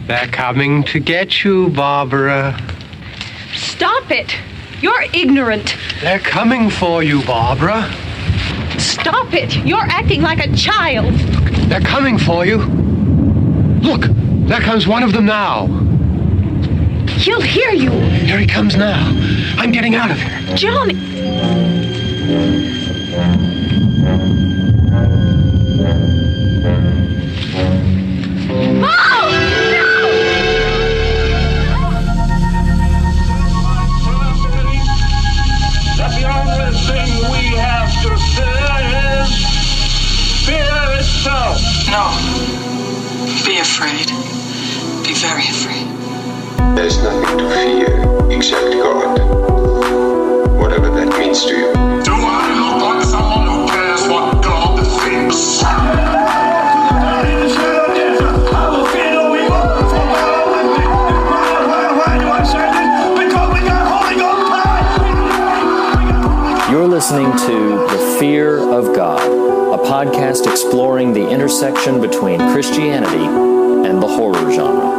They're coming to get you, Barbara. Stop it! You're ignorant. They're coming for you, Barbara. Stop it! You're acting like a child. They're coming for you. Look, there comes one of them now. He'll hear you. Here he comes now. I'm getting out of here. Johnny! Oh! The only thing we have to fear is fear itself. No. Be afraid. Be very afraid. There's nothing to fear except God. Whatever that means to you. Do I look like someone who cares what God thinks? You're listening to The Fear of God, a podcast exploring the intersection between Christianity and the horror genre.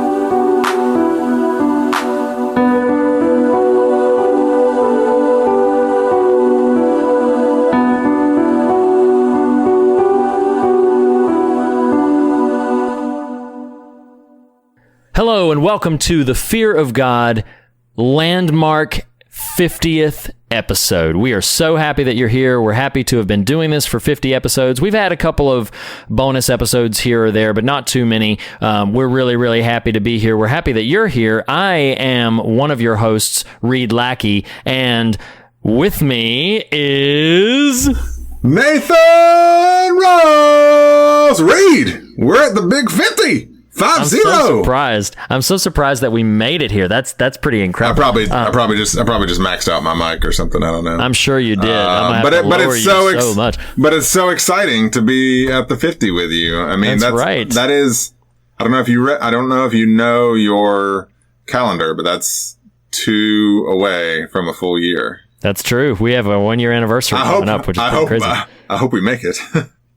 Hello and welcome to The Fear of God landmark 50th episode. We are so happy that you're here. We're happy to have been doing this for 50 episodes. We've had a couple of bonus episodes here or there, but not too many. We're really happy to be here. We're happy that you're here. I am one of your hosts, Reed Lackey, and with me is... Nathan Rose! Reed! We're at the big 50! 5-0. I'm so surprised that we made it here. That's pretty incredible. I probably just maxed out my mic or something. I don't know. I'm sure you did. But it's so exciting to be at the 50 with you. I mean, that's right. That is. I don't know if you know your calendar, but that's 2 away from a full year. That's true. We have a 1-year anniversary coming up, which is pretty crazy. I hope we make it.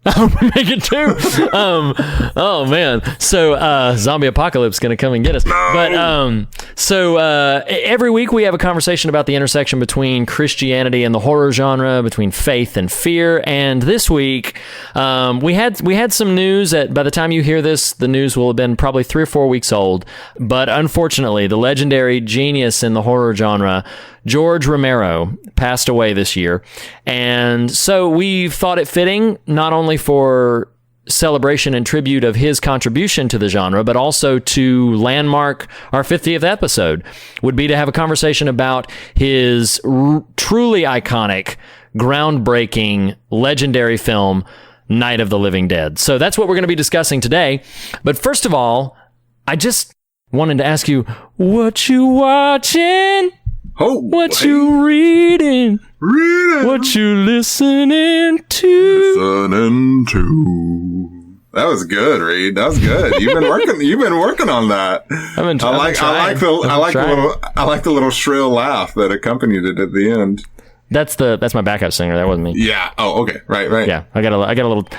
I hope we make it too. Oh man. So, zombie apocalypse going to come and get us. No. But, every week we have a conversation about the intersection between Christianity and the horror genre, between faith and fear. And this week, we had some news that by the time you hear this, the news will have been probably 3 or 4 weeks old. But unfortunately, the legendary genius in the horror genre, George Romero, passed away this year. And so we thought it fitting, not only for celebration and tribute of his contribution to the genre, but also to landmark our 50th episode, would be to have a conversation about his truly iconic, groundbreaking, legendary film, Night of the Living Dead. So that's what we're going to be discussing today. But first of all, I just wanted to ask you, what you watching? What you reading? What you listening to? That was good, Reed. That was good. You've been working on that. I like the little shrill laugh that accompanied it at the end. That's my backup singer. That wasn't me. Yeah. Oh, okay. Right. Yeah. I got a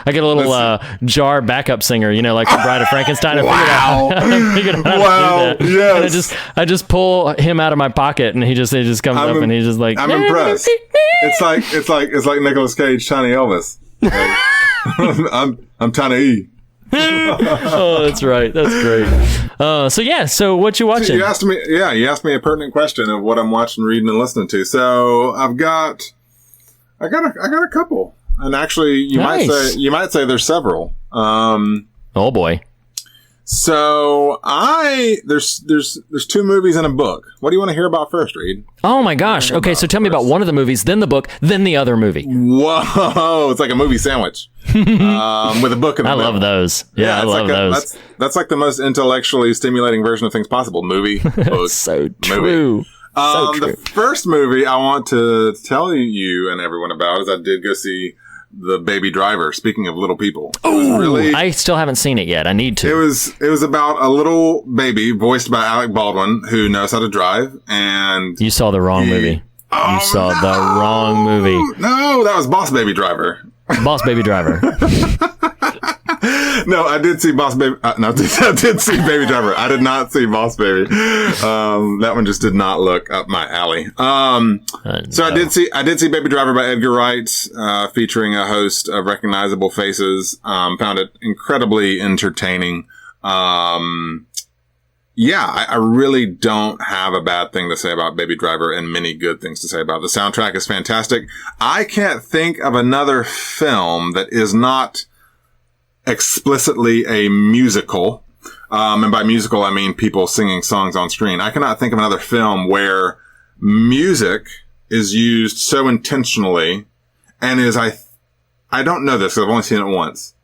little jar backup singer, like the Bride of Frankenstein. Wow. I figured out how to do that. Yes. And I just pull him out of my pocket and he just comes up and he's just like, I'm impressed. It's like Nicolas Cage, Tiny Elvis. Like, I'm Tiny E. Oh, that's right. That's great. So what you watching? You asked me a pertinent question of what I'm watching, reading, and listening to. So I got a couple, and actually, you might say there's several. Oh boy. So there's 2 movies and a book. What do you want to hear about first, Reed? Oh my gosh. Okay, so tell me about one of the movies, then the book, then the other movie. Whoa, it's like a movie sandwich with a book in the middle. I love those. Yeah, I love those. That's like the most intellectually stimulating version of things possible. Movie, book, so true. The first movie I want to tell you and everyone about is I did go see The Baby Driver. Speaking of little people, I still haven't seen it yet. I need to. It was about a little baby voiced by Alec Baldwin who knows how to drive, and you saw the wrong movie. You saw the wrong movie. No, that was Boss Baby Driver. Boss Baby Driver. No, I did see Boss Baby. I did see Baby Driver. I did not see Boss Baby. That one just did not look up my alley. So I did see Baby Driver by Edgar Wright, featuring a host of recognizable faces. Found it incredibly entertaining. I really don't have a bad thing to say about Baby Driver and many good things to say about it. The soundtrack is fantastic. I can't think of another film that is not explicitly a musical. And by musical, I mean people singing songs on screen. I cannot think of another film where music is used so intentionally and is, I don't know this because I've only seen it once.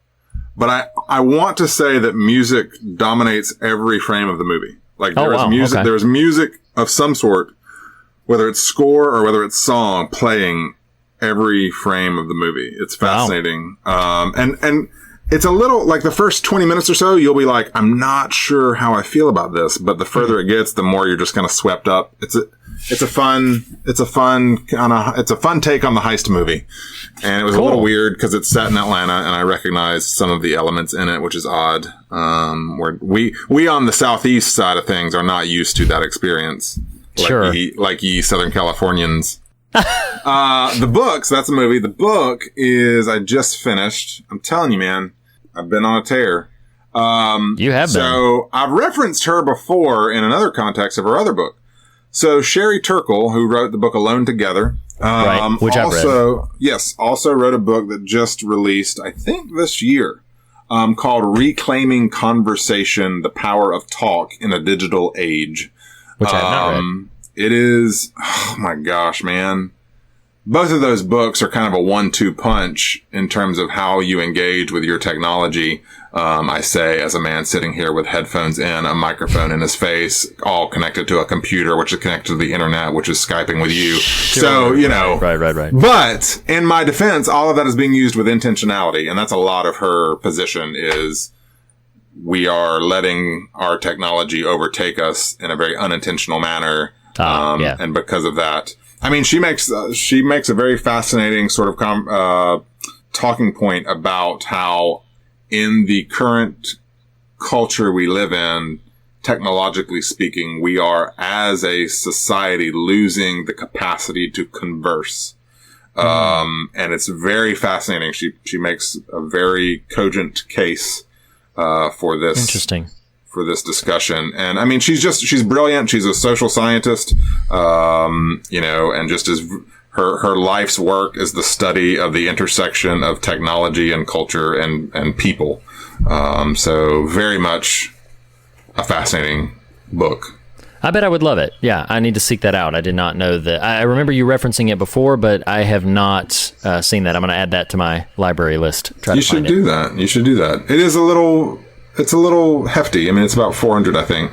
But I want to say that music dominates every frame of the movie. Like there is music, there is music of some sort, whether it's score or whether it's song, playing every frame of the movie. It's fascinating. And it's a little like the first 20 minutes or so, you'll be like, I'm not sure how I feel about this. But the further it gets, the more you're just kind of swept up. It's a fun take on the heist movie. And it was a little weird because it's set in Atlanta and I recognized some of the elements in it, which is odd. Where we on the Southeast side of things are not used to that experience. Sure. Like ye Southern Californians. The books, that's a movie. The book is, I just finished. I'm telling you, man, I've been on a tear. You have been. So I've referenced her before in another context of her other book. So Sherry Turkle, who wrote the book Alone Together, which I've read. Yes, also wrote a book that just released, I think this year, called Reclaiming Conversation, The Power of Talk in a Digital Age. Which I have not read. It is, oh my gosh, man. Both of those books are kind of a 1-2 punch in terms of how you engage with your technology. I say, as a man sitting here with headphones in, a microphone in his face, all connected to a computer, which is connected to the internet, which is Skyping with you. So, you know. Right. But in my defense, all of that is being used with intentionality. And that's a lot of her position is we are letting our technology overtake us in a very unintentional manner. And because of that, I mean, she makes a very fascinating sort of talking point about how in the current culture we live in, technologically speaking, we are as a society losing the capacity to converse. And it's very fascinating. She makes a very cogent case for this. Interesting. For this discussion. And I mean, she's brilliant. She's a social scientist, and just as her life's work is the study of the intersection of technology and culture and people. So very much a fascinating book. I bet I would love it. Yeah, I need to seek that out. I did not know that. I remember you referencing it before, but I have not seen that. I'm going to add that to my library list. You should do that. You should do that. It's a little hefty. I mean, it's about 400, I think.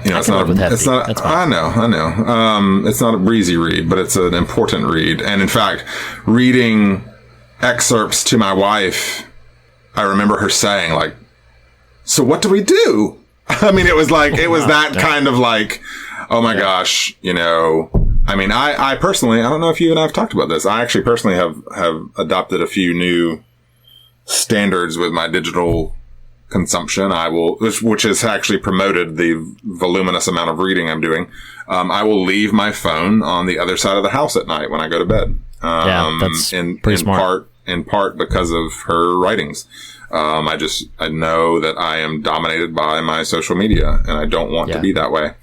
It's not. I know. It's not a breezy read, but it's an important read. And in fact, reading excerpts to my wife, I remember her saying, like, "So what do we do?" I mean, it was that kind of like, oh my gosh, I mean, I personally, I don't know if you and I have talked about this. I actually personally have adopted a few new standards with my digital consumption. Which has actually promoted the voluminous amount of reading I'm doing. I will leave my phone on the other side of the house at night when I go to bed. That's pretty smart. In part because of her writings. I know that I am dominated by my social media and I don't want to be that way.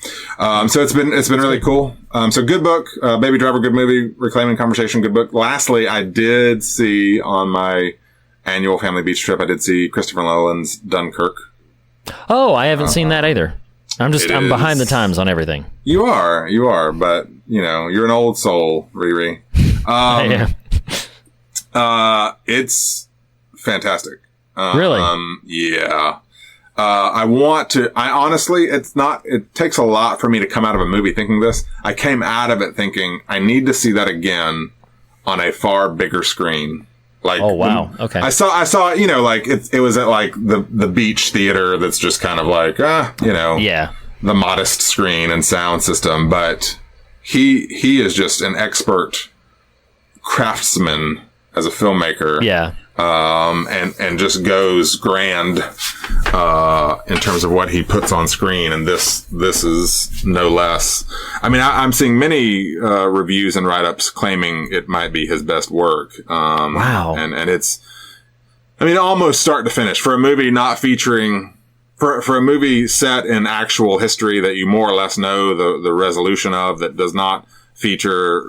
So it's been really cool. So good book, Baby Driver, good movie, Reclaiming Conversation, good book. Lastly, I did see on my annual family beach trip, I did see Christopher Nolan's Dunkirk. Oh, I haven't seen that either. I'm behind the times on everything. You are, but you're an old soul, Riri. I am. It's fantastic. Really? Yeah. I honestly, it takes a lot for me to come out of a movie thinking this. I came out of it thinking I need to see that again on a far bigger screen. Like, oh wow. Okay. I saw, it was at like the beach theater that's just kind of like, the modest screen and sound system, but he is just an expert craftsman as a filmmaker. Yeah. and just goes grand, in terms of what he puts on screen. And this is no less. I mean, I'm seeing many, reviews and write-ups claiming it might be his best work. Wow. And it's, I mean, almost start to finish for a movie not featuring, for a movie set in actual history that you more or less know the resolution of, that does not feature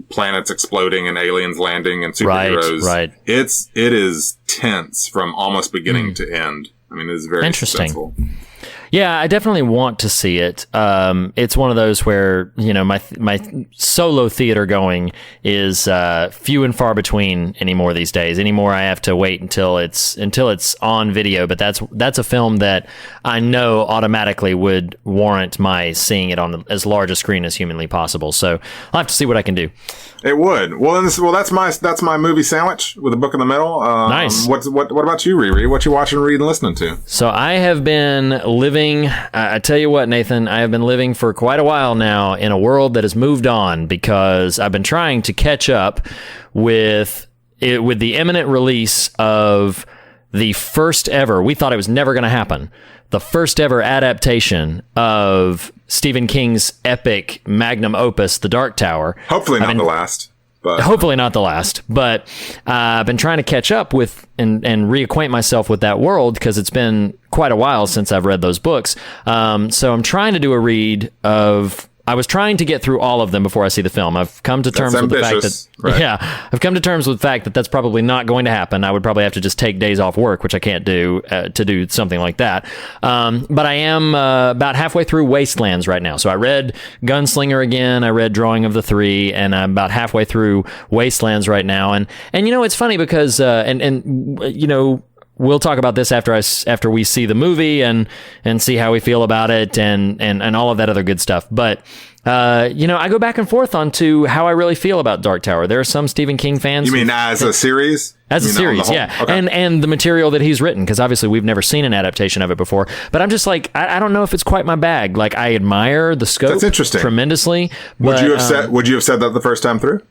planets exploding and aliens landing and superheroes. Right. It is tense from almost beginning to end. I mean, it's very interesting. suspenseful. Yeah, I definitely want to see it. It's one of those where, you know, my solo theater going is few and far between anymore these days. Anymore, I have to wait until it's on video. But that's a film that I know automatically would warrant my seeing it on as large a screen as humanly possible. So I'll have to see what I can do. It would. Well, that's my movie sandwich with a book in the middle. Nice. What about you, Riri? What you watching, reading, and listening to? So I have been living. I tell you what, Nathan, I have been living for quite a while now in a world that has moved on, because I've been trying to catch up with the imminent release of the first ever. We thought it was never going to happen. The first ever adaptation of Stephen King's epic magnum opus, The Dark Tower. Hopefully not the last. But. Hopefully not the last, but I've been trying to catch up with and reacquaint myself with that world, because it's been quite a while since I've read those books. So I'm trying to do a read of. I was trying to get through all of them before I see the film. I've come to terms with the fact that, right. Yeah, I've come to terms with the fact that that's probably not going to happen. I would probably have to just take days off work, which I can't do to do something like that. But I am about halfway through Wastelands right now. So I read Gunslinger again. I read Drawing of the Three, and I'm about halfway through Wastelands right now. And you know, it's funny because and you know. We'll talk about this after we see the movie and see how we feel about it and all of that other good stuff. But you know, I go back and forth onto how I really feel about Dark Tower. There are some Stephen King fans. You mean as a series? As a series, yeah. Okay. And the material that he's written, because obviously we've never seen an adaptation of it before. But I'm just like, I don't know if it's quite my bag. Like, I admire the scope. That's interesting. Tremendously. Would you have said that the first time through?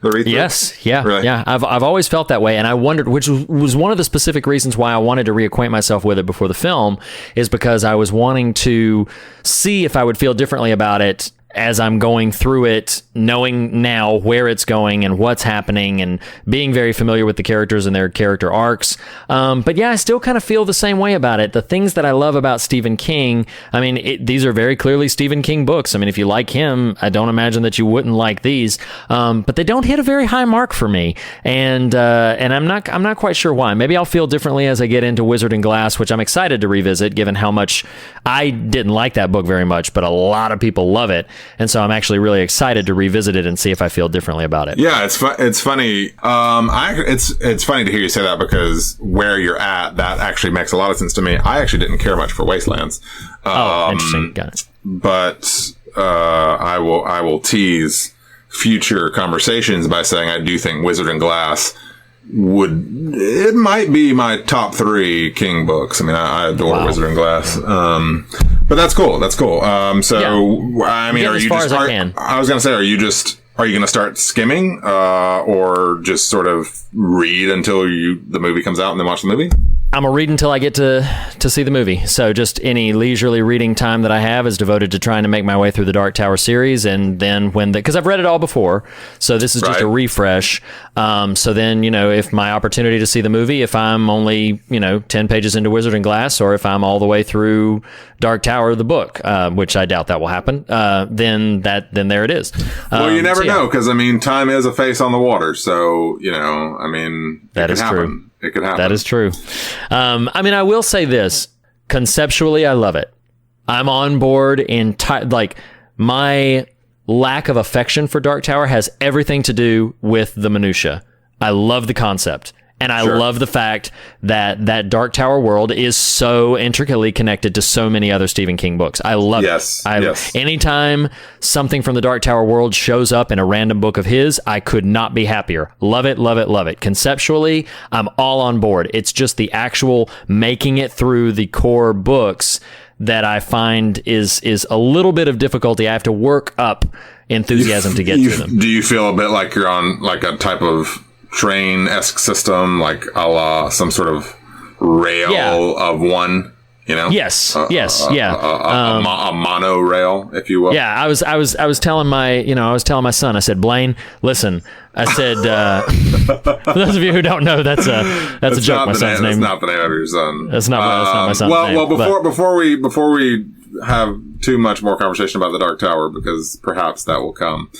Yes, yeah, really? Yeah. I've always felt that way, and I wondered, which was one of the specific reasons why I wanted to reacquaint myself with it before the film, is because I was wanting to see if I would feel differently about it as I'm going through it, knowing now where it's going and what's happening, and being very familiar with the characters and their character arcs. But yeah, I still kind of feel the same way about it. The things that I love about Stephen King, I mean, these are very clearly Stephen King books. I mean, if you like him, I don't imagine that you wouldn't like these. But they don't hit a very high mark for me, and I'm not quite sure why. Maybe I'll feel differently as I get into Wizard and Glass, which I'm excited to revisit, given how much I didn't like that book very much, but a lot of people love it. And so I'm actually really excited to revisit it and see if I feel differently about it. Yeah, it's funny. It's funny to hear you say that, because where you're at, that actually makes a lot of sense to me. I actually didn't care much for Wastelands. Interesting. Got it. But I will tease future conversations by saying I do think Wizard and Glass might be my top 3 King books. I mean, I adore Wizard and Glass. But that's cool. That's cool. So, yeah. I mean, are you just, I was going to say, are you going to start skimming, or just sort of read until the movie comes out and then watch the movie? I'm going to read until I get to see the movie. So just any leisurely reading time that I have is devoted to trying to make my way through the Dark Tower series. And then because I've read it all before, so this is just a refresh. So then, you know, if my opportunity to see the movie, if I'm only, 10 pages into Wizard and Glass, or if I'm all the way through Dark Tower, the book, which I doubt that will happen, then there it is. Well, you never know, because, I mean, time is a face on the water. So, I mean, that is true. It could happen. That is true. I mean, I will say this. Conceptually, I love it. I'm on board my lack of affection for Dark Tower has everything to do with the minutia. I love the concept. And I love the fact that Dark Tower world is so intricately connected to so many other Stephen King books. I love it. Anytime something from the Dark Tower world shows up in a random book of his, I could not be happier. Love it, love it, love it. Conceptually, I'm all on board. It's just the actual making it through the core books that I find is a little bit of difficulty. I have to work up enthusiasm to get through them. Do you feel a bit like you're on like a type of train-esque system, like a la some sort of rail of one. You know? Yes. A monorail, if you will. Yeah, I was telling my son. I said, Blaine, listen. I said, for those of you who don't know, that's a joke. My son's name. That's not the name of your son. That's not my son's name. Well, before we have too much more conversation about the Dark Tower, because perhaps that will come.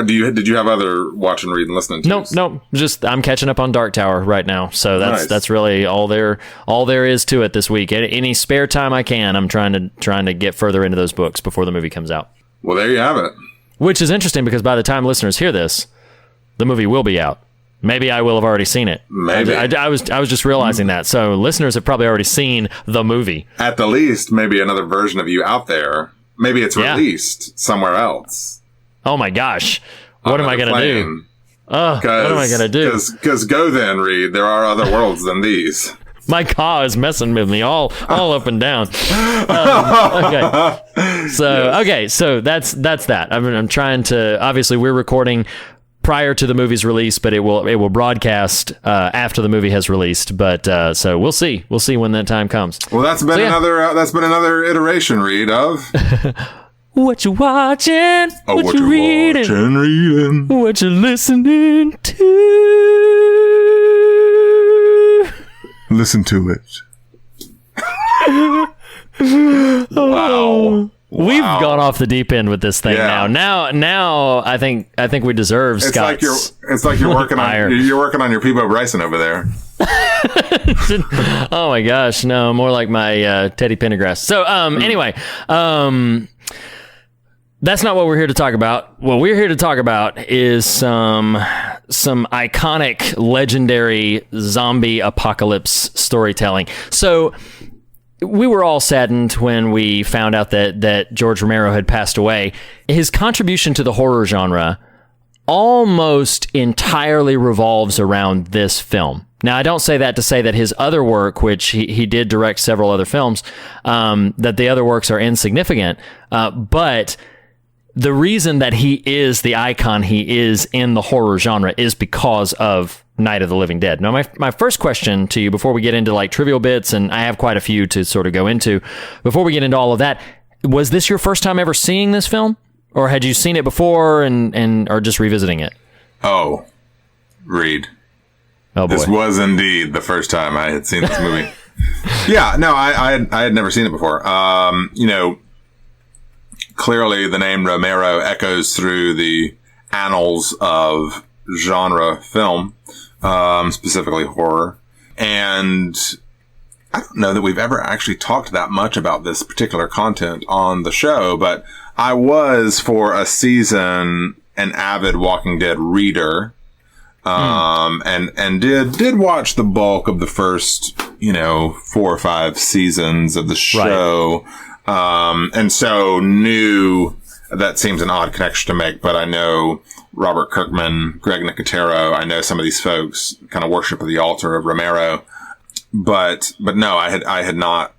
Did you have other watch and read and listening to? No. Just I'm catching up on Dark Tower right now. So that's really all there is to it this week. Any spare time I can, I'm trying to get further into those books before the movie comes out. Well, there you have it. Which is interesting because by the time listeners hear this, the movie will be out. Maybe I will have already seen it. Maybe. I was just realizing that. So listeners have probably already seen the movie. At the least, maybe another version of you out there. Maybe it's released somewhere else. Oh my gosh. What am I going to do? What am I going to do? Because go then, Reed. There are other worlds than these. My car is messing with me all up and down. Okay. So that's that. I'm trying to, obviously we're recording prior to the movie's release, but it will broadcast after the movie has released. But so we'll see when that time comes. Well, that's been another iteration, Reed, of what you watching, what you reading, what you listening to. Listen to it. Wow. We've gone off the deep end with this thing now. Now I think we deserve Scott's. It's like you're working on your Peebo Bryson over there. Oh my gosh, no, more like my Teddy Pendergrass. So anyway, that's not what we're here to talk about. What we're here to talk about is some iconic, legendary zombie apocalypse storytelling. So we were all saddened when we found out that George Romero had passed away. His contribution to the horror genre almost entirely revolves around this film. Now, I don't say that to say that his other work, which he did direct several other films, that the other works are insignificant, but the reason that he is the icon he is in the horror genre is because of Night of the Living Dead. Now, my first question to you before we get into like trivial bits, and I have quite a few to sort of go into, before we get into all of that, was this your first time ever seeing this film? Or had you seen it before and are just revisiting it? Oh, Reed. Oh boy. This was indeed the first time I had seen this movie. Yeah, no, I had never seen it before. Clearly the name Romero echoes through the annals of genre film, specifically horror. And I don't know that we've ever actually talked that much about this particular content on the show, but I was for a season an avid Walking Dead reader. And did watch the bulk of the first, 4 or 5 seasons of the show. Right. And so knew that seems an odd connection to make, but I know Robert Kirkman, Greg Nicotero. I know some of these folks kind of worship at the altar of Romero, but no, I had not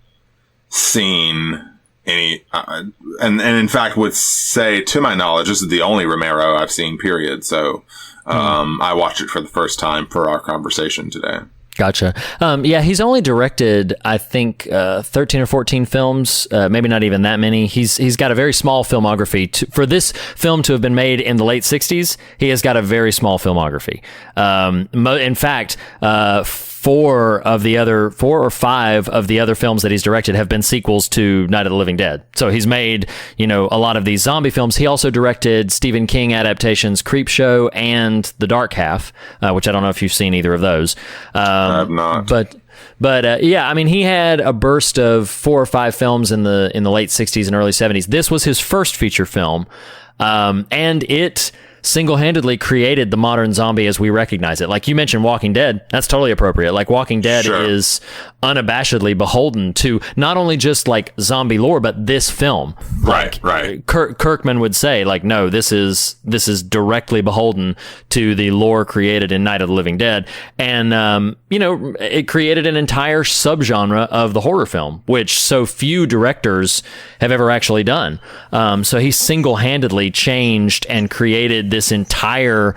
seen any, and in fact would say, to my knowledge, this is the only Romero I've seen, period. So, I watched it for the first time for our conversation today. Gotcha. Yeah, he's only directed, I think, 13 or 14 films, maybe not even that many. He's got a very small filmography. For this film to have been made in the late 60s, he has got a very small filmography. In fact, 4 or 5 of the other films that he's directed have been sequels to Night of the Living Dead. So he's made, a lot of these zombie films. He also directed Stephen King adaptations Creepshow and The Dark Half, which I don't know if you've seen either of those. I have not. But yeah, I mean, he had a burst of 4 or 5 films in the late 60s and early 70s. This was his first feature film, and it single-handedly created the modern zombie as we recognize it. Like you mentioned Walking Dead, that's totally appropriate. Like Walking Dead is unabashedly beholden to not only just like zombie lore, but this film. Right. Kirkman would say, like, no, this is directly beholden to the lore created in Night of the Living Dead. And, it created an entire subgenre of the horror film, which so few directors have ever actually done. So he single-handedly changed and created this entire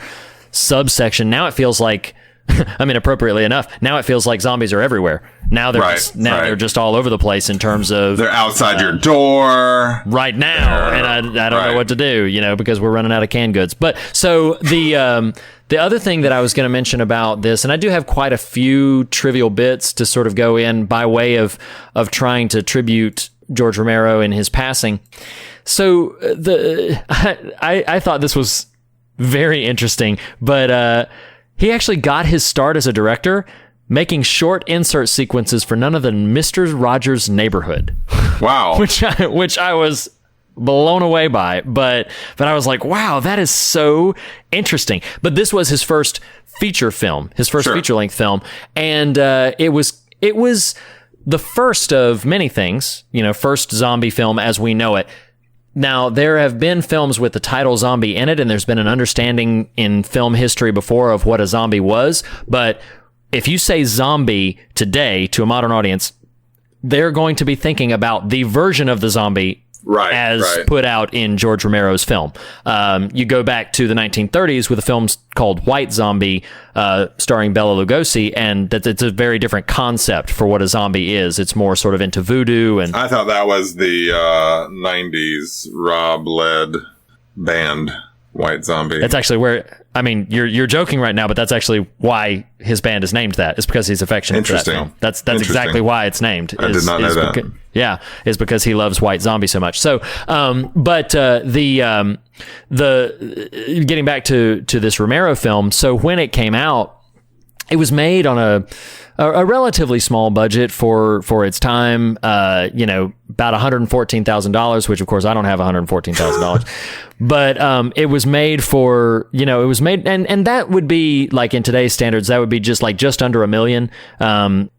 subsection. Now it feels like, I mean, appropriately enough, now it feels like zombies are everywhere. Now they're just all over the place in terms of they're outside your door right now, and I don't know what to do, because we're running out of canned goods. But so the other thing that I was going to mention about this, and I do have quite a few trivial bits to sort of go in by way of trying to tribute George Romero in his passing. So I thought this was very interesting, but he actually got his start as a director making short insert sequences for none other than Mr. Rogers' Neighborhood. Wow. which I was blown away by, but I was like, wow, that is so interesting. But this was his first feature film, his first feature-length film, and it was the first of many things, first zombie film as we know it. Now, there have been films with the title zombie in it, and there's been an understanding in film history before of what a zombie was, but if you say zombie today to a modern audience, they're going to be thinking about the version of the zombie put out in George Romero's film. You go back to the 1930s with a film called White Zombie, starring Bela Lugosi, and it's a very different concept for what a zombie is. It's more sort of into voodoo. And I thought that was the 90s Rob-led band, White Zombie. That's actually where... I mean, you're joking right now, but that's actually why his band is named that. It's because he's affectionate to that film. That's exactly why it's named. I did not know that. Is because he loves White Zombie so much. So, the getting back to this Romero film. So when it came out, it was made on a relatively small budget for its time, about $114,000, which of course I don't have $114,000, but it was made for, and that would be like in today's standards, that would be just under $1 million.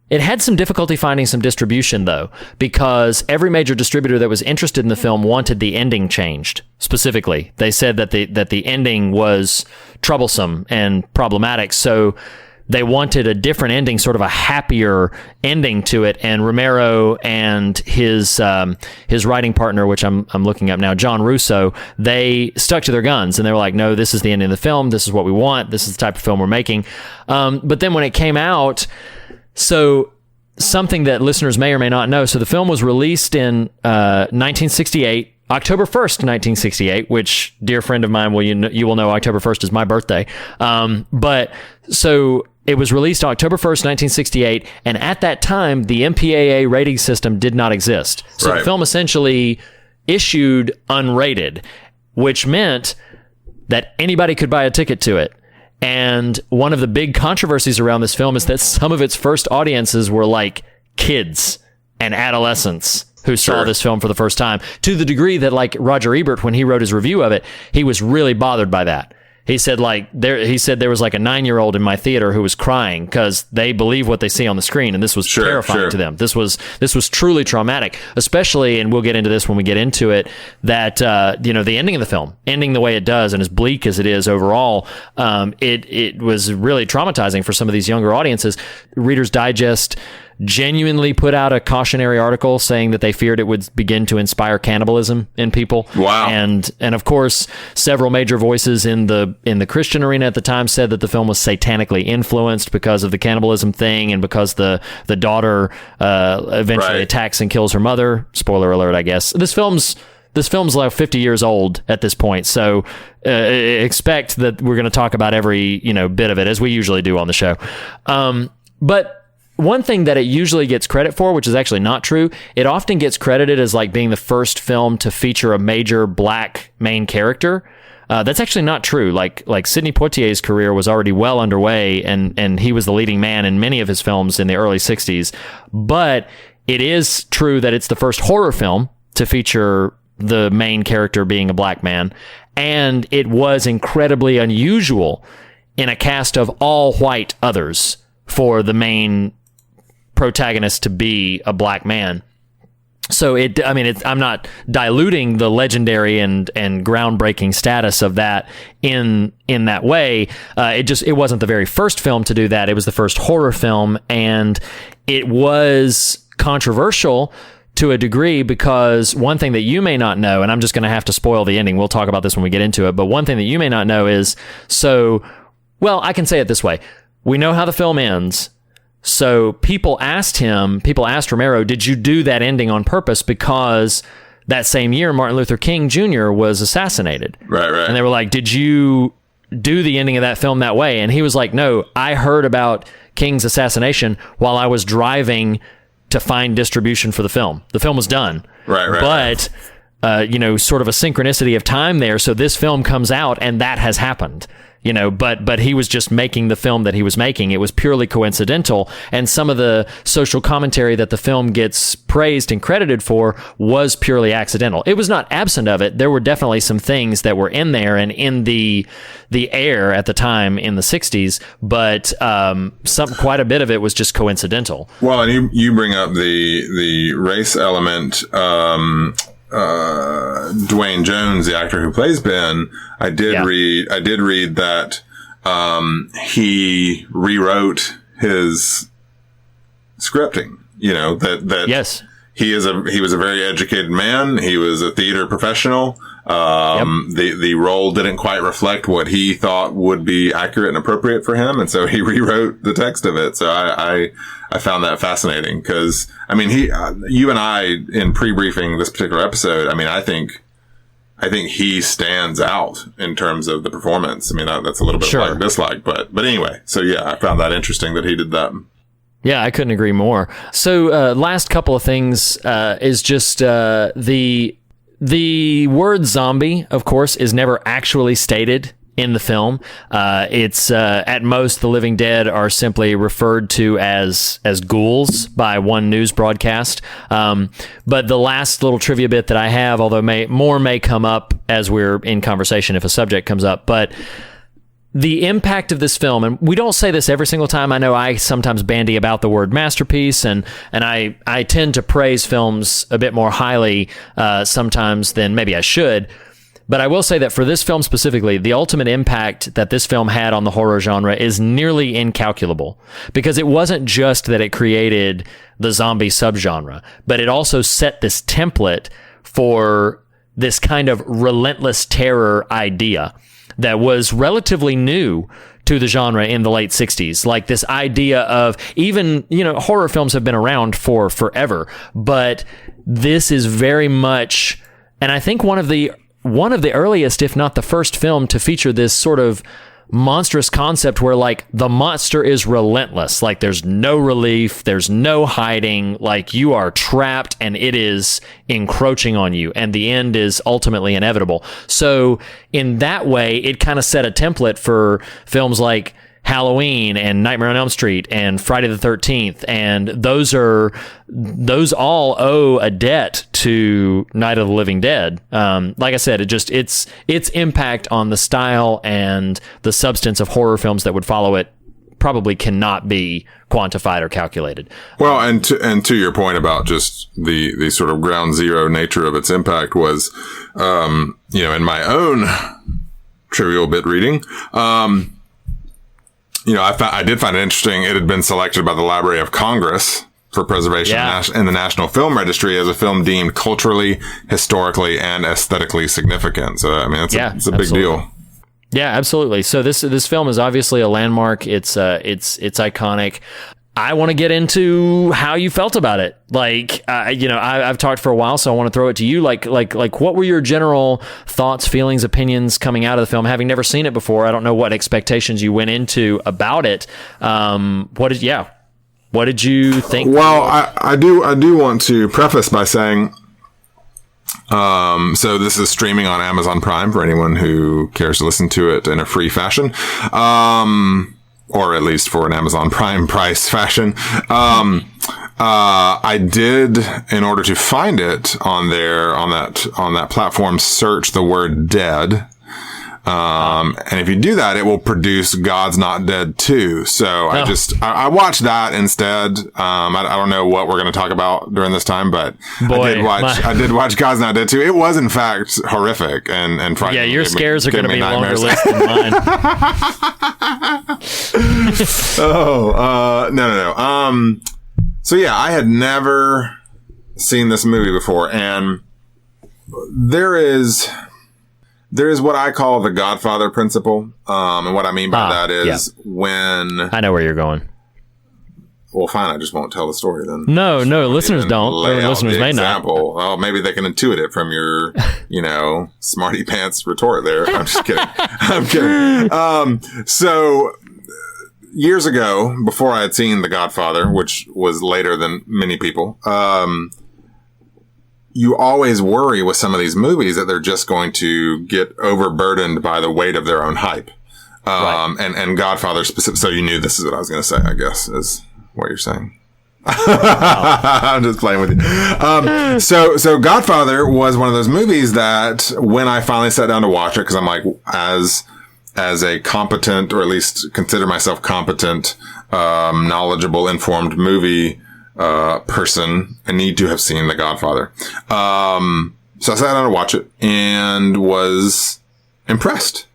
It had some difficulty finding some distribution though, because every major distributor that was interested in the film wanted the ending changed. Specifically, they said that the ending was troublesome and problematic, so they wanted a different ending, sort of a happier ending to it. And Romero and his writing partner, which I'm looking up now, John Russo, they stuck to their guns and they were like, no, this is the ending of the film. This is what we want. This is the type of film we're making. But then when it came out, so something that listeners may or may not know. So the film was released in 1968. October 1st, 1968, which, dear friend of mine, you will know October 1st is my birthday. But so it was released October 1st, 1968, and at that time, the MPAA rating system did not exist. So the film essentially issued unrated, which meant that anybody could buy a ticket to it. And one of the big controversies around this film is that some of its first audiences were like kids and adolescents who saw this film for the first time, to the degree that, like, Roger Ebert, when he wrote his review of it, he was really bothered by that. He said there was like a 9-year-old in my theater who was crying because they believe what they see on the screen, and this was terrifying to them. This was truly traumatic, especially, and we'll get into this when we get into it, that the ending of the film, ending the way it does and as bleak as it is overall, it was really traumatizing for some of these younger audiences. Reader's Digest genuinely put out a cautionary article saying that they feared it would begin to inspire cannibalism in people. Wow. And of course, several major voices in the Christian arena at the time said that the film was satanically influenced because of the cannibalism thing and because the daughter eventually attacks and kills her mother. Spoiler alert, I guess. This film's like 50 years old at this point, so expect that we're going to talk about every bit of it, as we usually do on the show. But one thing that it usually gets credit for, which is actually not true, it often gets credited as like being the first film to feature a major black main character. That's actually not true. Like Sidney Poitier's career was already well underway, and he was the leading man in many of his films in the early 60s. But it is true that it's the first horror film to feature the main character being a black man, and it was incredibly unusual in a cast of all white others for the main protagonist to be a black man. So I'm not diluting the legendary and groundbreaking status of that in that way. It wasn't the very first film to do that. It was the first horror film, and it was controversial to a degree because one thing that you may not know, and I'm just going to have to spoil the ending. We'll talk about this when we get into it. But one thing that you may not know is, so Well, I can say it this way. We know how the film ends. So people asked Romero, did you do that ending on purpose? Because that same year, Martin Luther King Jr. was assassinated. Right. And they were like, did you do the ending of that film that way? And he was like, no, I heard about King's assassination while I was driving to find distribution for the film. The film was done. Right. But, sort of a synchronicity of time there. So this film comes out and that has happened. But he was just making the film that he was making. It was purely coincidental. And some of the social commentary that the film gets praised and credited for was purely accidental. It was not absent of it. There were definitely some things that were in there and in the air at the time in the 60s, but quite a bit of it was just coincidental. Well, and you bring up the race element. Dwayne Jones, the actor who plays Ben, I did read that he rewrote his scripting. That yes, he was a very educated man. He was a theater professional. The role didn't quite reflect what he thought would be accurate and appropriate for him, and so he rewrote the text of it. So I found that fascinating because you and I in pre-briefing this particular episode. I think he stands out in terms of the performance. That's a little bit like dislike, but anyway. So yeah, I found that interesting that he did that. Yeah, I couldn't agree more. So last couple of things is just the word zombie, of course, is never actually stated in the film. It's at most the living dead are simply referred to as ghouls by one news broadcast. But the last little trivia bit that I have, although more may come up as we're in conversation if a subject comes up, but the impact of this film, and we don't say this every single time. I know I sometimes bandy about the word masterpiece, and I tend to praise films a bit more highly sometimes than maybe I should. But I will say that for this film specifically, the ultimate impact that this film had on the horror genre is nearly incalculable, because it wasn't just that it created the zombie subgenre, but it also set this template for this kind of relentless terror idea that was relatively new to the genre in the late 60s. Like this idea of even, horror films have been around for forever, but this is very much, and I think one of the earliest, if not the first film to feature this sort of monstrous concept where like the monster is relentless. Like there's no relief, there's no hiding, like you are trapped and it is encroaching on you and the end is ultimately inevitable. So in that way, it kind of set a template for films like Halloween and Nightmare on Elm Street and Friday the 13th, and those all owe a debt to Night of the Living Dead. Like I said, its impact on the style and the substance of horror films that would follow it probably cannot be quantified or calculated. Well, and to your point about just the sort of ground zero nature of its impact was, in my own trivial bit reading, I did find it interesting. It had been selected by the Library of Congress for preservation in the National Film Registry as a film deemed culturally, historically, and aesthetically significant. So, it's a big deal. Yeah, absolutely. So this film is obviously a landmark. It's iconic. I want to get into how you felt about it. Like, I've talked for a while, so I want to throw it to you. Like, what were your general thoughts, feelings, opinions coming out of the film? Having never seen it before, I don't know what expectations you went into about it. What did you think? Well, I do want to preface by saying, so this is streaming on Amazon Prime for anyone who cares to listen to it in a free fashion. Or at least for an Amazon Prime price fashion. I did, in order to find it on that platform, search the word dead. And if you do that, it will produce God's Not Dead 2. So I watched that instead. I don't know what we're going to talk about during this time, but I did watch God's Not Dead 2. It was in fact horrific and frightening. Yeah, your scares are going to be longer list than mine. No. So yeah, I had never seen this movie before, and there is There is what I call the Godfather principle. And what I mean by that is when... I know where you're going. Well, fine. I just won't tell the story then. No, listeners don't. Listeners may not. Well, maybe they can intuit it from your, smarty pants retort there. I'm just kidding. I'm kidding. So years ago, before I had seen The Godfather, which was later than many people, you always worry with some of these movies that they're just going to get overburdened by the weight of their own hype. And Godfather specific. So you knew this is what I was going to say, I guess, is what you're saying. I'm just playing with you. So Godfather was one of those movies that when I finally sat down to watch it, because I'm like, as a competent, or at least consider myself competent, knowledgeable, informed movie person, I need to have seen The Godfather. So I sat down to watch it and was impressed.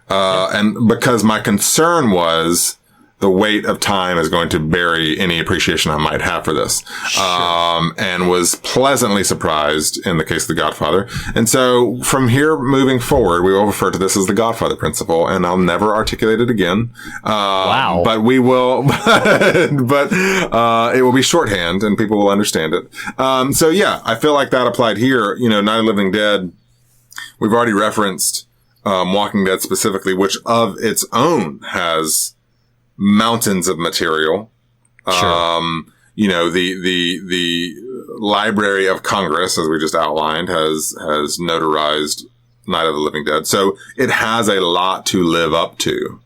And because my concern was the weight of time is going to bury any appreciation I might have for this. Sure. And was pleasantly surprised in the case of The Godfather. And so from here moving forward, we will refer to this as the Godfather principle, and I'll never articulate it again. Wow. But we will, but it will be shorthand and people will understand it. So yeah, I feel like that applied here. Night of the Living Dead, we've already referenced, Walking Dead specifically, which of its own has mountains of material. Sure. The Library of Congress, as we just outlined, has notarized Night of the Living Dead. So it has a lot to live up to.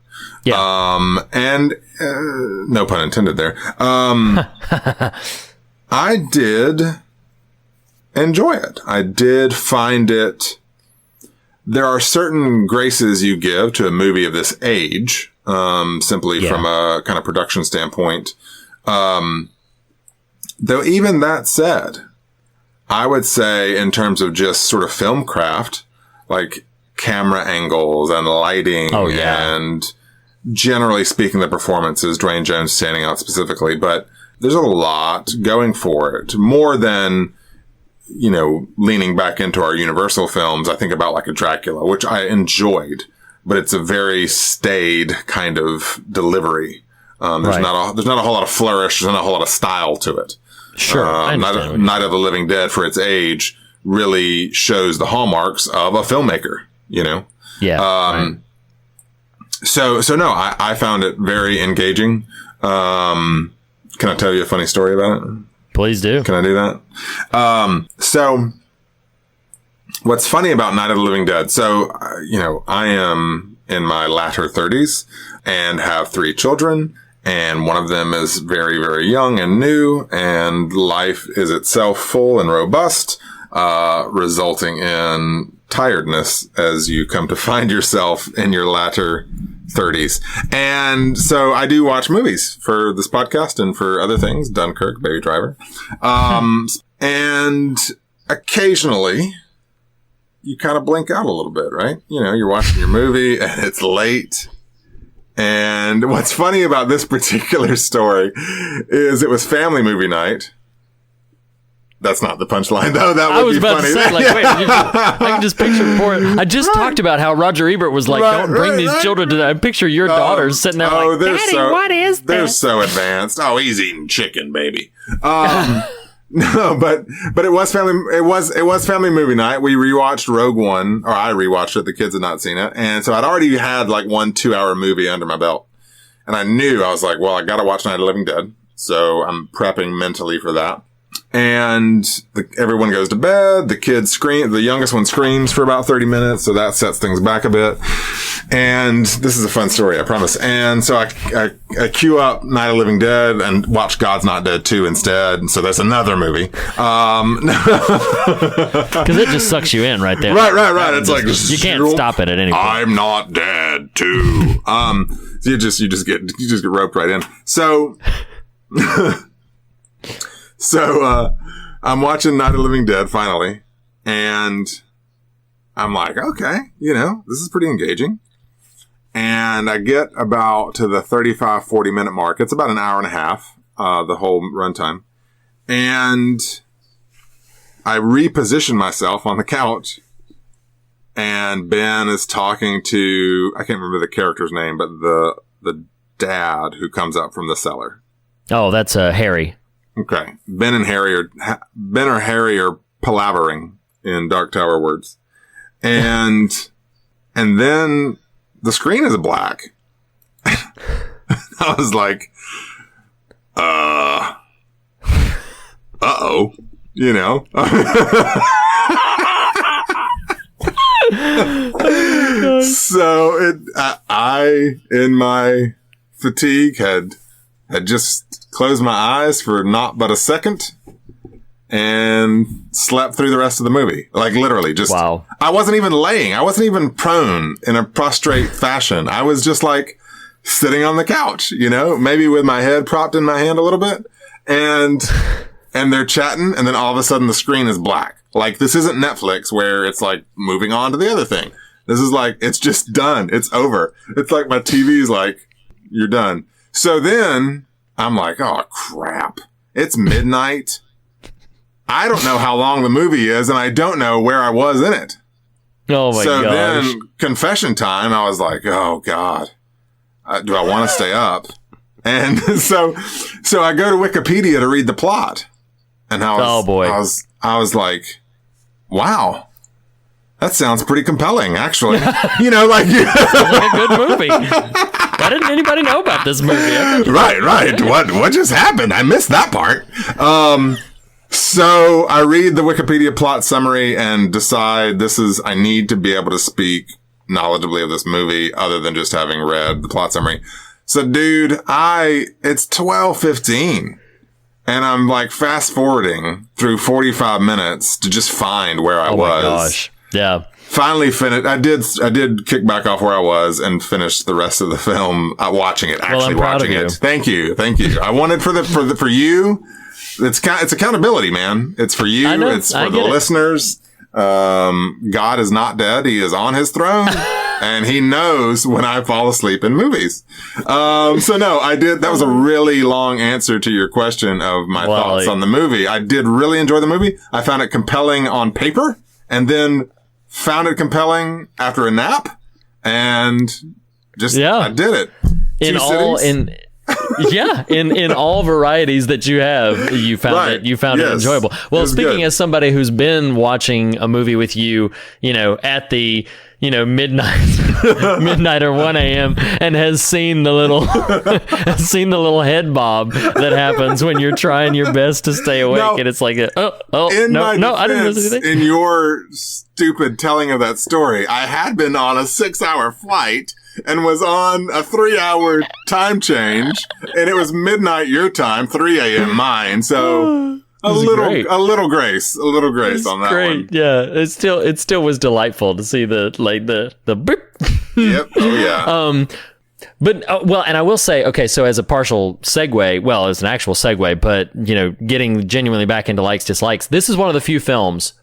Yeah. And no pun intended there. I did enjoy it. I did find it. There are certain graces you give to a movie of this age. Simply from a kind of production standpoint. Though even that said, I would say in terms of just sort of film craft, like camera angles and lighting and generally speaking, the performances, Dwayne Jones standing out specifically, but there's a lot going for it. More than, leaning back into our Universal films. I think about like a Dracula, which I enjoyed. But it's a very staid kind of delivery. There's not a whole lot of flourish. There's not a whole lot of style to it. Sure. Night of the Living Dead, for its age, really shows the hallmarks of a filmmaker. Yeah. So no, I found it very engaging. Can I tell you a funny story about it? Please do. Can I do that? So. What's funny about Night of the Living Dead? So, I am in my latter 30s and have 3 children, and one of them is very, very young and new, and life is itself full and robust, resulting in tiredness as you come to find yourself in your latter 30s. And so I do watch movies for this podcast and for other things, Dunkirk, Baby Driver. And occasionally you kind of blink out a little bit, right? You're watching your movie and it's late. And what's funny about this particular story is it was family movie night. That's not the punchline, though. That would be funny. I was about to say, wait, I can just picture I just talked about how Roger Ebert was like, don't bring these children to that. I picture your daughters sitting there like, Daddy, what is this? They're so advanced. Oh, he's eating chicken, baby. No, but it was family movie night. We rewatched Rogue One, or I rewatched it. The kids had not seen it. And so I'd already had like 1 2-hour movie under my belt. And I was like, well, I got to watch Night of the Living Dead. So I'm prepping mentally for that. And everyone goes to bed. The kids scream. The youngest one screams for about 30 minutes. So that sets things back a bit. And this is a fun story, I promise. And so I queue up Night of the Living Dead and watch God's Not Dead 2 instead. And so that's another movie. Because it just sucks you in right there. Right. It's like, you can't stop it at any point. I'm Not Dead 2. So you just get roped right in. So, I'm watching Night of the Living Dead finally, and I'm like, okay, this is pretty engaging. And I get about to the 35, 40 minute mark. It's about an hour and a half, the whole runtime. And I reposition myself on the couch and Ben is talking to, I can't remember the character's name, but the dad who comes up from the cellar. Oh, that's Harry. Okay. Ben or Harry are palavering in Dark Tower words. And then the screen is black. I was like, uh-oh, you know? So I, in my fatigue, had just closed my eyes for not but a second and slept through the rest of the movie. Like literally just, wow. I wasn't even laying. I wasn't even prone in a prostrate fashion. I was just like sitting on the couch, you know, maybe with my head propped in my hand a little bit, and they're chatting, and then all of a sudden the screen is black. Like, this isn't Netflix where it's like moving on to the other thing. This is like, it's just done. It's over. It's like my TV's like, you're done. So then I'm like, oh crap. It's midnight. I don't know how long the movie is, and I don't know where I was in it. Oh my gosh. So then confession time, I was like, oh God. Do I want to stay up? And so I go to Wikipedia to read the plot, and I was like, wow, that sounds pretty compelling, actually. You know, like, like a good movie. Why didn't anybody know about this movie? Right. What just happened? I missed that part. So I read the Wikipedia plot summary and decide I need to be able to speak knowledgeably of this movie other than just having read the plot summary. So dude, it's 12:15 and I'm like fast forwarding through 45 minutes to just find where I was. Oh my gosh. Yeah. Finally finished. I did kick back off where I was and finish the rest of the film watching it, actually watching it. Thank you. I wanted for you. It's accountability, man. It's for you. It's for the listeners. God is not dead. He is on his throne and he knows when I fall asleep in movies. So no, that was a really long answer to your question of my thoughts on the movie. I did really enjoy the movie. I found it compelling on paper and then found it compelling after a nap and just, I did it. In all varieties that you have, you found it enjoyable. Well, speaking as somebody who's been watching a movie with you, you know, at the, you know, midnight or 1 a.m. and has seen the little head bob that happens when you're trying your best to stay awake, and it's like, I didn't miss anything. In your stupid telling of that story, I had been on a 6-hour flight and was on a 3-hour time change, and it was midnight your time, 3 a.m. mine. So a little grace on that one. Yeah, it still was delightful to see the beep. Yep. Oh yeah. But and I will say, okay, so as a partial segue, well, as an actual segue, but you know, getting genuinely back into likes dislikes, this is one of the few films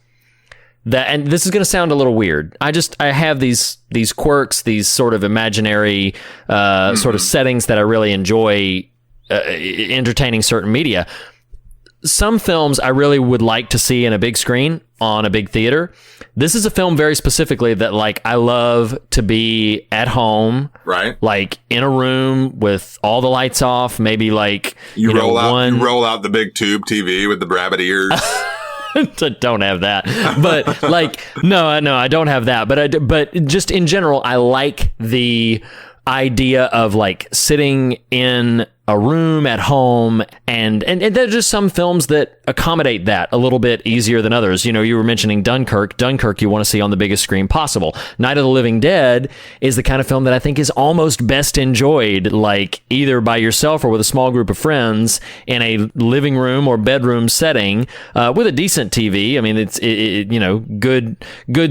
that, and this is going to sound a little weird. I have these quirks, these sort of imaginary sort of settings that I really enjoy entertaining certain media. Some films I really would like to see in a big screen on a big theater. This is a film very specifically that, like, I love to be at home, right? Like in a room with all the lights off, maybe like you roll out the big tube TV with the rabbit ears. Don't have that, but like no, I don't have that. But just in general, I like the idea of like sitting in a room at home, and there's just some films that accommodate that a little bit easier than others. You know, you were mentioning Dunkirk you want to see on the biggest screen possible. Night of the Living Dead is the kind of film that I think is almost best enjoyed like either by yourself or with a small group of friends in a living room or bedroom setting with a decent TV. I mean, it's you know, good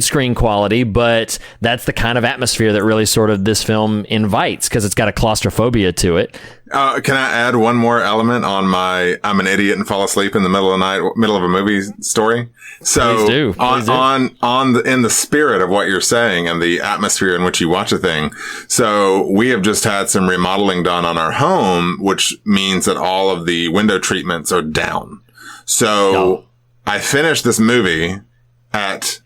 screen quality, but that's the kind of atmosphere that really sort of this film invites because it's got a claustrophobia to it. Can I add one more element on my I'm an idiot and fall asleep in the middle of a movie story? So Please do. In the spirit of what you're saying and the atmosphere in which you watch a thing. So we have just had some remodeling done on our home, which means that all of the window treatments are down. So I finished this movie at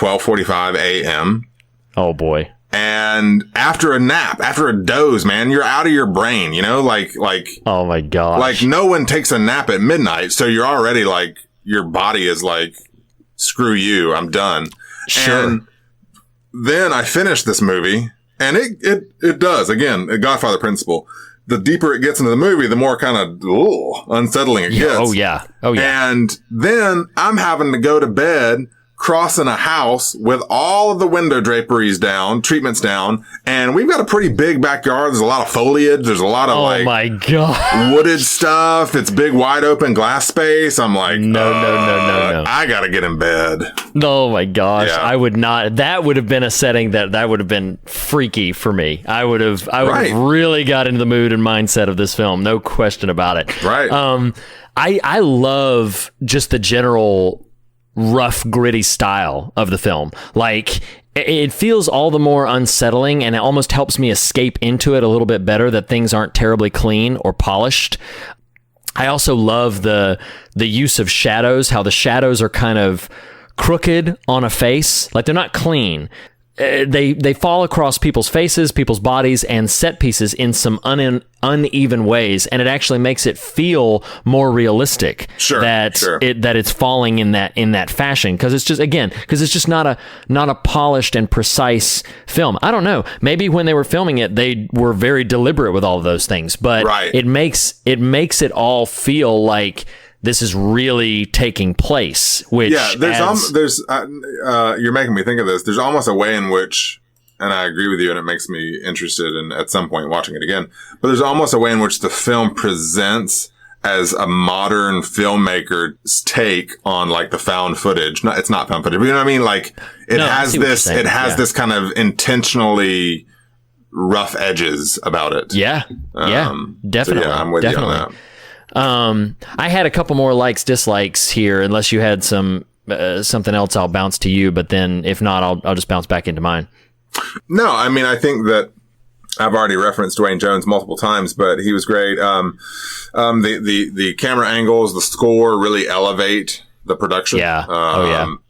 12:45 a.m. Oh boy. And after a nap, after a doze, man, you're out of your brain, you know, like, oh my gosh. Like no one takes a nap at midnight. So you're already like, your body is like, screw you, I'm done. Sure. And then I finished this movie, and it does, again, a Godfather principle. The deeper it gets into the movie, the more kind of unsettling it gets. Oh yeah. And then I'm having to go to bed crossing a house with all of the window draperies down, treatments down, and we've got a pretty big backyard. There's a lot of foliage. There's a lot of oh my god, wooded stuff. It's big, wide open glass space. I'm like, no. I gotta get in bed. Oh my gosh, Yeah. I would not. That would have been a setting that would have been freaky for me. I would have really got into the mood and mindset of this film. No question about it. Right. I love just the general rough, gritty style of the film. Like, it feels all the more unsettling, and it almost helps me escape into it a little bit better that things aren't terribly clean or polished. I also love the use of shadows, how the shadows are kind of crooked on a face. Like, they're not clean. They fall across people's faces, people's bodies, and set pieces in some uneven ways, and it actually makes it feel more realistic. That it's falling in that fashion, because it's just not a polished and precise film. I don't know. Maybe when they were filming it, they were very deliberate with all of those things, but it makes it all feel like this is really taking place, which you're making me think of this. There's almost a way in which, and I agree with you, and it makes me interested in at some point watching it again, but there's almost a way in which the film presents as a modern filmmaker's take on like the found footage. It's not found footage, but you know what I mean? Like it has this kind of intentionally rough edges about it. Yeah. Definitely. So yeah, I'm with you on that. I had a couple more likes, dislikes here, unless you had something else. I'll bounce to you, but then if not, I'll just bounce back into mine. No, I mean, I think that I've already referenced Dwayne Jones multiple times, but he was great. The camera angles, the score really elevate the production. Yeah.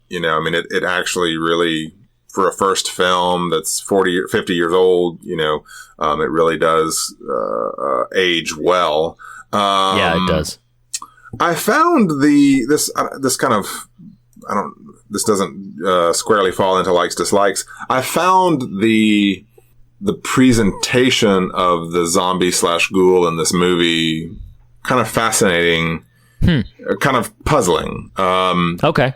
You know, I mean, it actually really, for a first film that's 40 or 50 years old, you know, it really does, age well. It does. I found this doesn't squarely fall into likes, dislikes. I found the presentation of the zombie / ghoul in this movie kind of fascinating, kind of puzzling. Okay.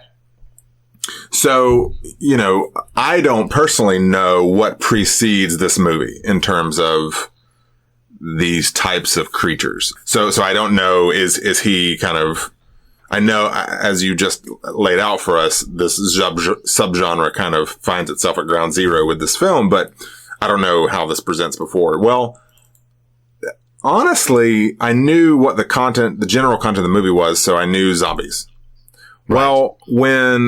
So, you know, I don't personally know what precedes this movie in terms of these types of creatures. So I don't know, is he kind of, I know as you just laid out for us, this subgenre kind of finds itself at ground zero with this film, but I don't know how this presents before. Well, honestly, I knew what the general content of the movie was, so I knew zombies. Right. Well, when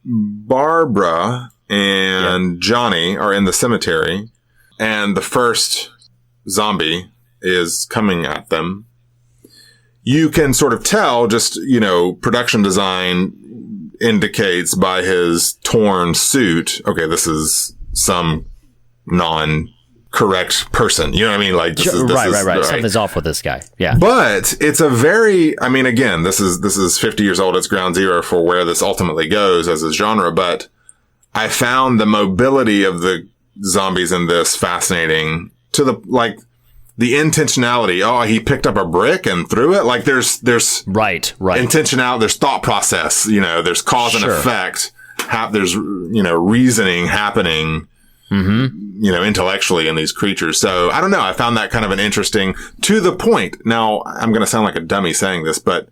Barbara and Johnny are in the cemetery and the first zombie is coming at them, you can sort of tell, just, you know, production design indicates by his torn suit, okay, this is some non-correct person. You know what I mean? Like, this is right. Something's off with this guy. Yeah. But it's a very, I mean, again, this is 50 years old. It's ground zero for where this ultimately goes as a genre. But I found the mobility of the zombies in this fascinating, to the, like, the intentionality. Oh, he picked up a brick and threw it. Like, there's right intentionality. There's thought process. You know, there's cause and effect. There's, you know, reasoning happening. Mm-hmm. You know, intellectually in these creatures. So I don't know. I found that kind of an interesting, to the point. Now, I'm going to sound like a dummy saying this, but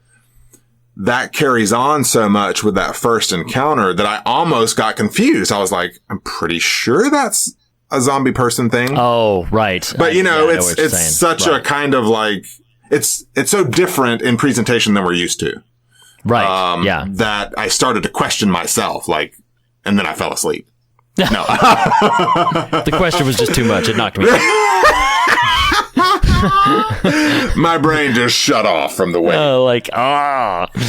that carries on so much with that first encounter that I almost got confused. I was like, I'm pretty sure that's a zombie person thing. Oh, right. But you know, it's such a kind of like, it's so different in presentation than we're used to. Right. That I started to question myself, like, and then I fell asleep. No. The question was just too much. It knocked me out. My brain just shut off from the way.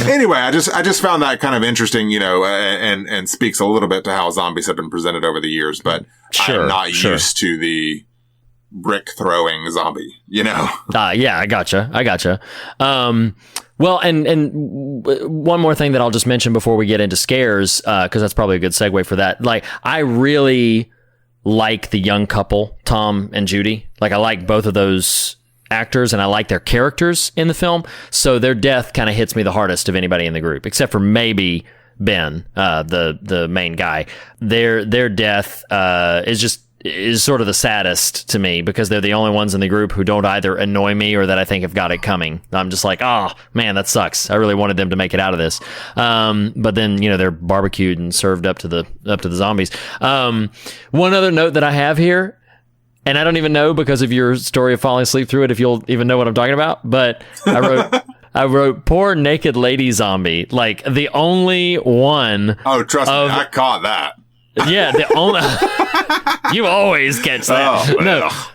Anyway, I just found that kind of interesting, and speaks a little bit to how zombies have been presented over the years, but I'm not used to the brick throwing zombie, yeah, I gotcha. Well, and one more thing that I'll just mention before we get into scares, because that's probably a good segue for that. Like, I really like the young couple, Tom and Judy. Like, I like both of those actors, and I like their characters in the film. So their death kind of hits me the hardest of anybody in the group, except for maybe Ben, the main guy. Their death is sort of the saddest to me, because they're the only ones in the group who don't either annoy me or that I think have got it coming. I'm just like, oh man, that sucks. I really wanted them to make it out of this. But then, they're barbecued and served up to the zombies. One other note that I have here, and I don't even know, because of your story of falling asleep through it, if you'll even know what I'm talking about, but I wrote poor naked lady zombie, like the only one. Oh, trust me, I caught that. Yeah, the only you always catch that. Oh,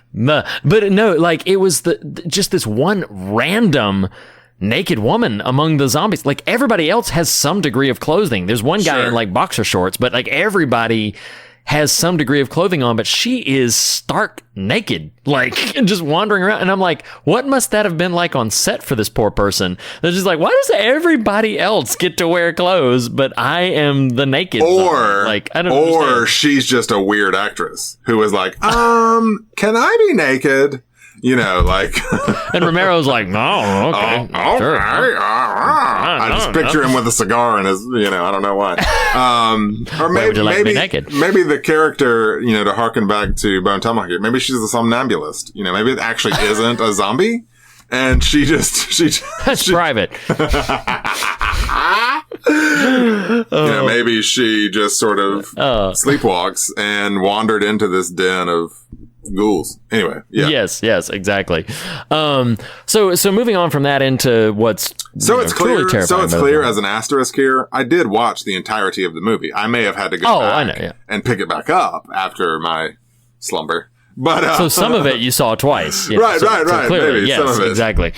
but no, like, it was just this one random naked woman among the zombies. Like, everybody else has some degree of clothing. There's one guy in like boxer shorts, but like everybody has some degree of clothing on, but she is stark naked, like, just wandering around. And I'm like, what must that have been like on set for this poor person? They're just like, why does everybody else get to wear clothes, but I am the naked? Or, like, I don't understand. Or she's just a weird actress who was like, can I be naked? Like. And Romero's like, no, okay. Sure. I just picture him with a cigar and his, I don't know why. Or maybe the character, to harken back to Bone Tomahawk, maybe she's a somnambulist. Maybe it actually isn't a zombie. And That's private. Maybe she just sort of sleepwalks and wandered into this den of ghouls. Anyway, yeah. Yes, exactly. So moving on from that into what's it's clear. So it's clear as an asterisk here. I did watch the entirety of the movie. I may have had to go back and pick it back up after my slumber. But so some of it you saw twice, right? So clearly, maybe, yes, exactly.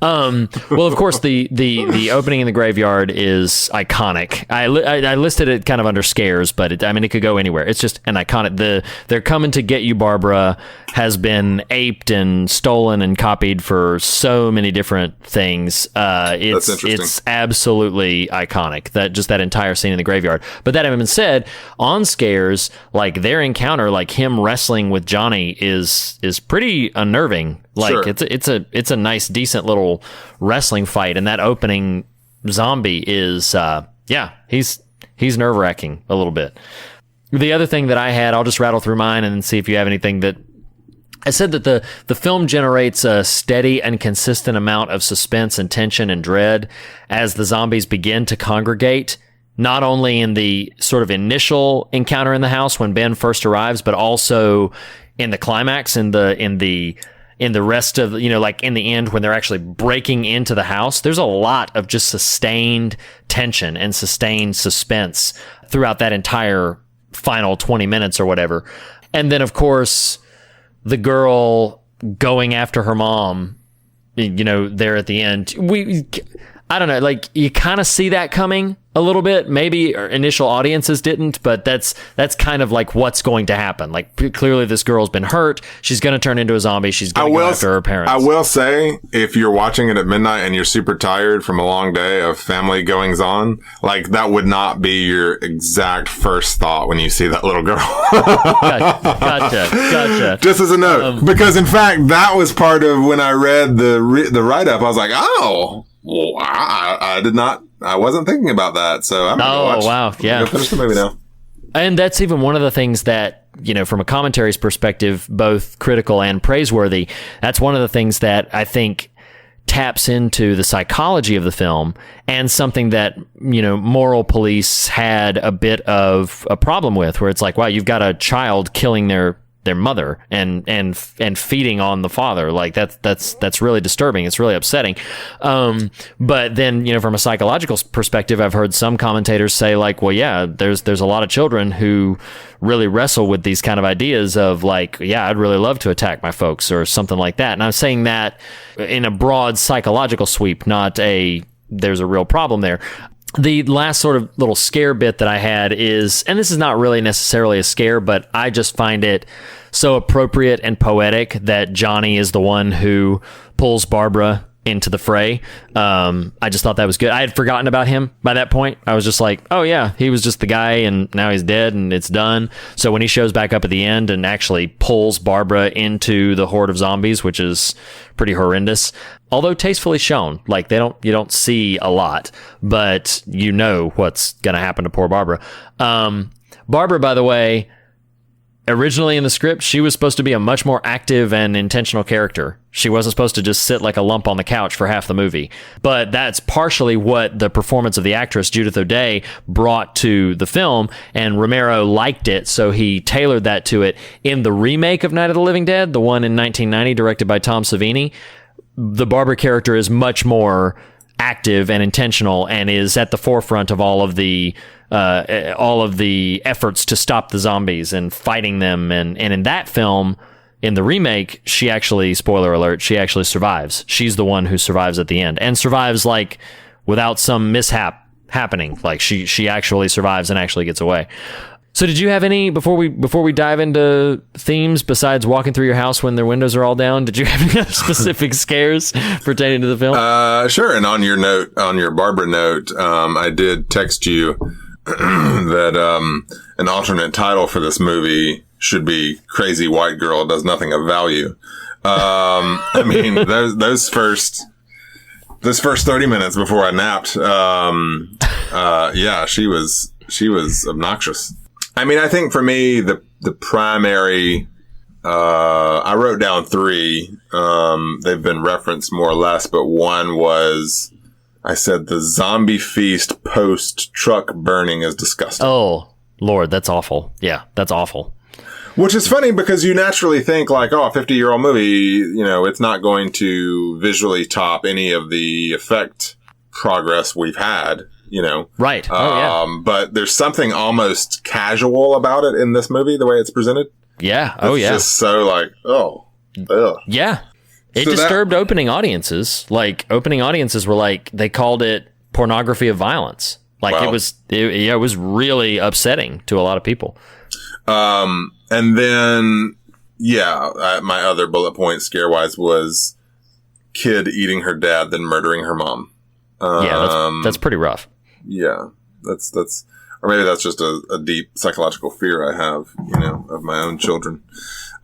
Well, of course, the opening in the graveyard is iconic. I listed it kind of under scares, but it could go anywhere. It's just an iconic. They're coming to get you, Barbara, has been aped and stolen and copied for so many different things. It's absolutely iconic. That entire scene in the graveyard. But that having been said, on scares, like their encounter, like him wrestling with Johnny, is pretty unnerving. Like it's a nice, decent little wrestling fight, and that opening zombie is he's nerve-wracking a little bit. The other thing that I had, I'll just rattle through mine and see if you have anything that I said. That the film generates a steady and consistent amount of suspense and tension and dread as the zombies begin to congregate, not only in the sort of initial encounter in the house when Ben first arrives, but also in the climax, in the rest of, like in the end when they're actually breaking into the house. There's a lot of just sustained tension and sustained suspense throughout that entire final 20 minutes or whatever. And then, of course, the girl going after her mom, there at the end. I don't know, like, you kind of see that coming a little bit. Maybe our initial audiences didn't, but that's kind of like what's going to happen. Like, clearly this girl's been hurt. She's going to turn into a zombie. She's going to go after her parents. I will say, if you're watching it at midnight and you're super tired from a long day of family goings on, like, that would not be your exact first thought when you see that little girl. Gotcha. Just as a note, because in fact, that was part of when I read the write-up. I was like, oh, well, I wasn't thinking about that, so I'm gonna wow, yeah. Go finish the movie now. And that's even one of the things that, from a commentary's perspective, both critical and praiseworthy, that's one of the things that I think taps into the psychology of the film, and something that, Moral Police had a bit of a problem with, where it's like, wow, you've got a child killing their their mother and feeding on the father. Like that's really disturbing. It's really upsetting. But then, you know, from a psychological perspective, I've heard some commentators say like, well, yeah, there's a lot of children who really wrestle with these kind of ideas of like, yeah, I'd really love to attack my folks or something like that. And I'm saying that in a broad psychological sweep, not there's a real problem there. The last sort of little scare bit that I had is, and this is not really necessarily a scare, but I just find it so appropriate and poetic that Johnny is the one who pulls Barbara into the fray. I just thought that was good. I had forgotten about him by that point. I was just like, oh yeah, he was just the guy and now he's dead and it's done. So when he shows back up at the end and actually pulls Barbara into the horde of zombies, which is pretty horrendous, although tastefully shown, like you don't see a lot, but you know what's going to happen to poor Barbara. Barbara, by the way, originally in the script, she was supposed to be a much more active and intentional character. She wasn't supposed to just sit like a lump on the couch for half the movie. But that's partially what the performance of the actress Judith O'Dea brought to the film, and Romero liked it, so he tailored that to it. In the remake of Night of the Living Dead, the one in 1990 directed by Tom Savini, the Barbara character is much more active and intentional and is at the forefront of all of the efforts to stop the zombies and fighting them. And in that film, in the remake, she actually, spoiler alert, she actually survives. She's the one who survives at the end, and survives like without some mishap happening. Like she actually survives and actually gets away. So did you have any, before we dive into themes, besides walking through your house when their windows are all down, did you have any specific scares pertaining to the film? Sure. And on your Barbara note, I did text you that an alternate title for this movie should be Crazy White Girl Does Nothing of Value. I mean, those first 30 minutes before I napped, yeah, she was obnoxious. I mean, I think for me, the primary, I wrote down 3. They've been referenced more or less, but one was, I said, the zombie feast post truck burning is disgusting. Oh, Lord, that's awful. Yeah, that's awful. Which is funny because you naturally think like, oh, a 50-year-old movie, you know, it's not going to visually top any of the effect progress we've had. You know, right. Oh, yeah. But there's something almost casual about it in this movie, the way it's presented. Yeah. Oh, yeah. It's just so like, oh, ugh. Yeah. It disturbed opening audiences. Like, opening audiences were like, they called it pornography of violence. Like, wow. It was really upsetting to a lot of people. And then, yeah, my other bullet point scare-wise was kid eating her dad, then murdering her mom. Yeah, that's pretty rough. Yeah, that's, or maybe that's just a deep psychological fear I have, you know, of my own children.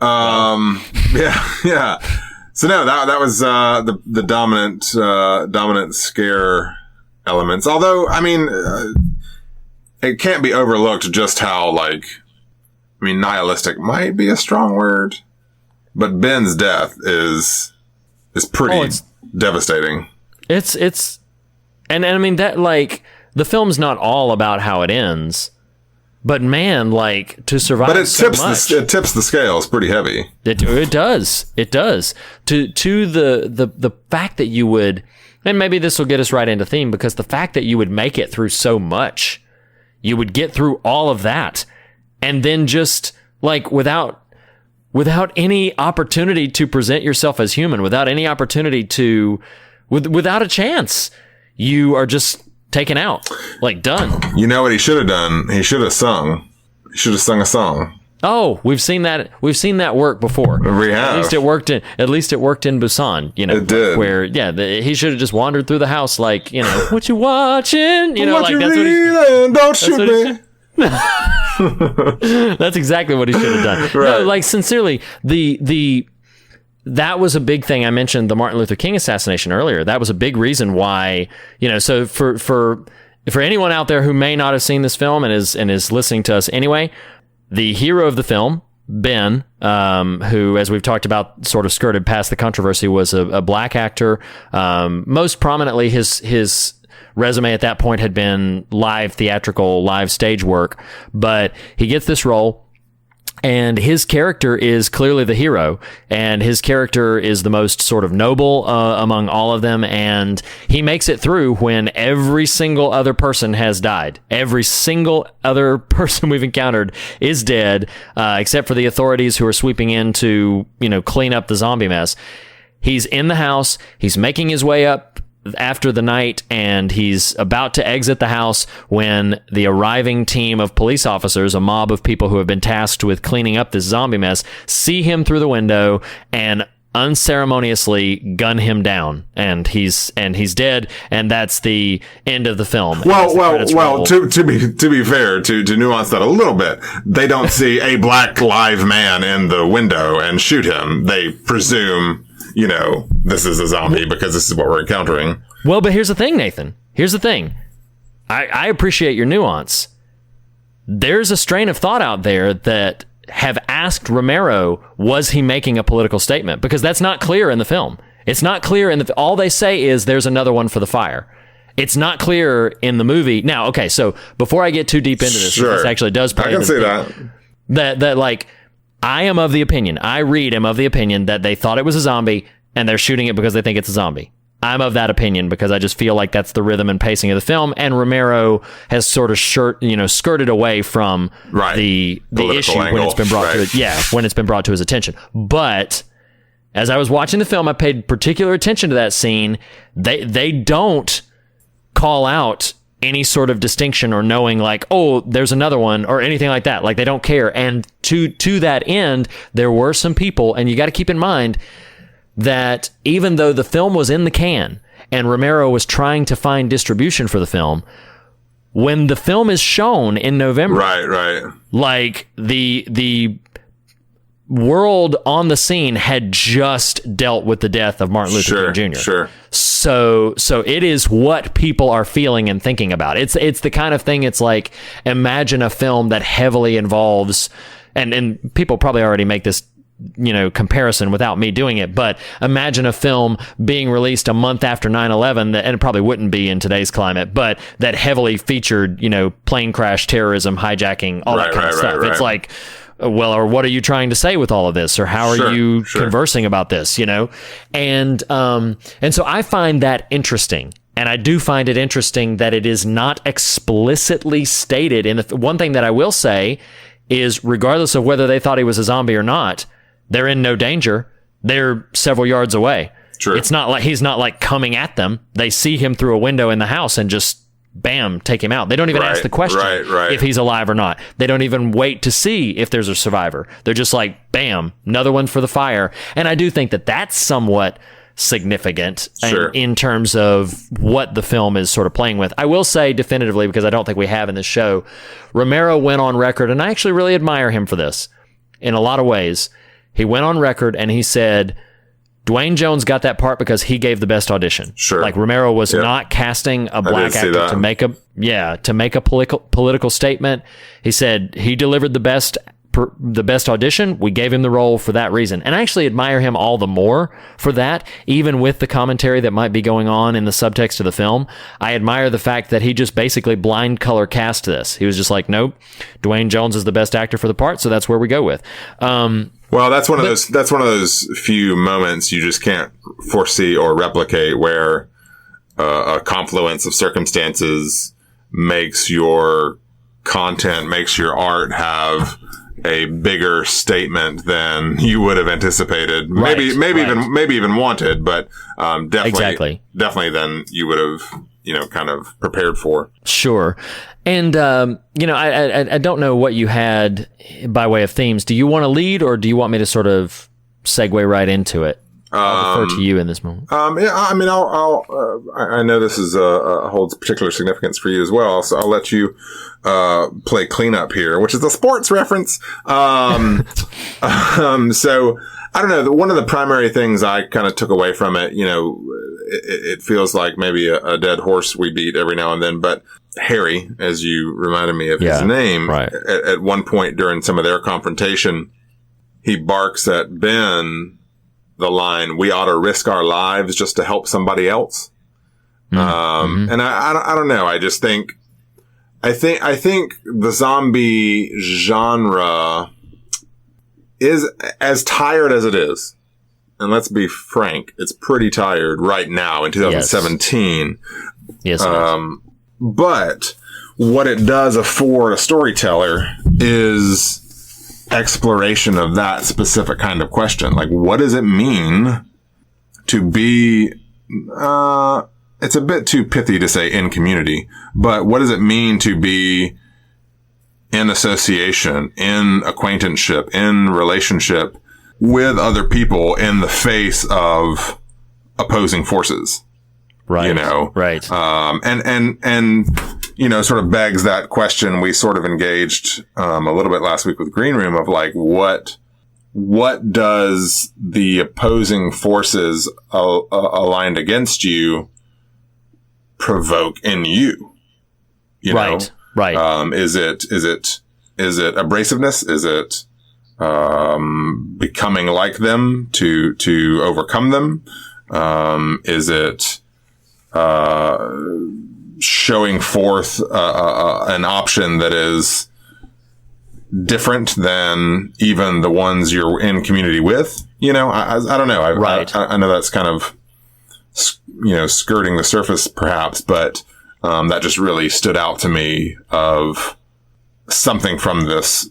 Yeah. So no, that was, the dominant scare elements. Although, I mean, it can't be overlooked just how, like, I mean, nihilistic might be a strong word, but Ben's death is pretty devastating. And I mean, that, like, the film's not all about how it ends, but man, like, to survive. But it tips the scales pretty heavy. It does. To the fact that you would, and maybe this will get us right into theme, because the fact that you would make it through so much, you would get through all of that, and then just, like, without any opportunity to present yourself as human, without any opportunity to, without a chance, you are just taken out, like, done. You know what he should have done? He should have sung. He should have sung a song. Oh, we've seen that work before. We have. At least it worked in Busan, you know. It did. Where, yeah, he should have just wandered through the house like, you know, what you watching? You know, what like, you that's reading? what he, don't shoot me. That's exactly what he should have ddone. Right. No, like, sincerely, that was a big thing. I mentioned the Martin Luther King assassination earlier. That was a big reason why, you know, so for anyone out there who may not have seen this film and is listening to us anyway, the hero of the film, Ben, who, as we've talked about, sort of skirted past the controversy, was a black actor. Most prominently, his resume at that point had been live stage work, but he gets this role. And his character is clearly the hero, and his character is the most sort of noble among all of them, and he makes it through when every single other person has died. Every single other person we've encountered is dead, except for the authorities who are sweeping in to, clean up the zombie mess. He's in the house, he's making his way up after the night, and he's about to exit the house when the arriving team of police officers, a mob of people who have been tasked with cleaning up this zombie mess, see him through the window and unceremoniously gun him down, and he's dead, and that's the end of the film. Well. To be fair, to nuance that a little bit, they don't see a black live man in the window and shoot him. They presume, this is a zombie because this is what we're encountering. Well, but here's the thing, Nathan. Here's the thing. I appreciate your nuance. There's a strain of thought out there that have asked Romero, was he making a political statement? Because that's not clear in the film. It's not clear all they say is there's another one for the fire. It's not clear in the movie. Now, okay, so before I get too deep into this, sure. This actually does play. I can see that like, I am of the opinion that they thought it was a zombie and they're shooting it because they think it's a zombie. I'm of that opinion because I just feel like that's the rhythm and pacing of the film, and Romero has sort of skirted away from the issue when it's been brought when it's been brought to his attention. But as I was watching the film, I paid particular attention to that scene. They don't call out any sort of distinction or knowing like, oh, there's another one or anything like that. Like, they don't care. And to that end, there were some people, and you got to keep in mind that even though the film was in the can and Romero was trying to find distribution for the film, when the film is shown in November, right, like the world on the scene had just dealt with the death of Martin Luther King Jr. Sure. So it is what people are feeling and thinking about. It's the kind of thing. It's like, imagine a film that heavily involves, and people probably already make this comparison without me doing it, but imagine a film being released a month after 9/11, and it probably wouldn't be in today's climate, but that heavily featured, plane crash, terrorism, hijacking, all that kind of stuff. It's like, well, or what are you trying to say with all of this? Or how are you conversing about this, And so I find that interesting. And I do find it interesting that it is not explicitly stated in the one thing that I will say is, regardless of whether they thought he was a zombie or not, they're in no danger. They're several yards away. Sure. It's not like he's not like coming at them. They see him through a window in the house and just bam, take him out. They don't even ask the question if he's alive or not. They don't even wait to see if there's a survivor. They're just like, bam, another one for the fire. And I do think that that's somewhat significant in terms of what the film is sort of playing with. I will say definitively, because I don't think we have in this show, Romero went on record, and I actually really admire him for this in a lot of ways. He went on record and he said Dwayne Jones got that part because he gave the best audition. Sure. Like, Romero was not casting a black actor to make a political statement. He said he delivered the best audition. We gave him the role for that reason. And I actually admire him all the more for that, even with the commentary that might be going on in the subtext of the film. I admire the fact that he just basically blind color cast this. He was just like, nope, Dwayne Jones is the best actor for the part, so that's where we go with. Well, that's one of those few moments you just can't foresee or replicate, where a confluence of circumstances makes your content, makes your art have a bigger statement than you would have anticipated. Maybe even wanted, but definitely than you would have kind of prepared for. Sure. And I don't know what you had by way of themes. Do you want to lead, or do you want me to sort of segue right into it? I'll defer to you in this moment. I mean, I know this is holds particular significance for you as well, so I'll let you play cleanup here, which is a sports reference. So I don't know. One of the primary things I kind of took away from it, it feels like maybe a dead horse we beat every now and then, but Harry, as you reminded me of his name, at one point during some of their confrontation, he barks at Ben the line, "We ought to risk our lives just to help somebody else." And I don't know. I just think, I think the zombie genre is as tired as it is. And let's be frank, it's pretty tired right now in 2017. Yes. But what it does afford a storyteller is exploration of that specific kind of question. Like, what does it mean to be, it's a bit too pithy to say in community, but what does it mean to be in association, in acquaintanceship, in relationship with other people in the face of opposing forces? Right. You know? Right. And, you know, sort of begs that question we sort of engaged, a little bit last week with Green Room of like, what does the opposing forces aligned against you provoke in you? You know? Right. Is it abrasiveness? Is it, becoming like them to overcome them? Is it, showing forth, an option that is different than even the ones you're in community with? You know, I don't know. I know that's kind of, you know, skirting the surface perhaps, but, that just really stood out to me of something from this,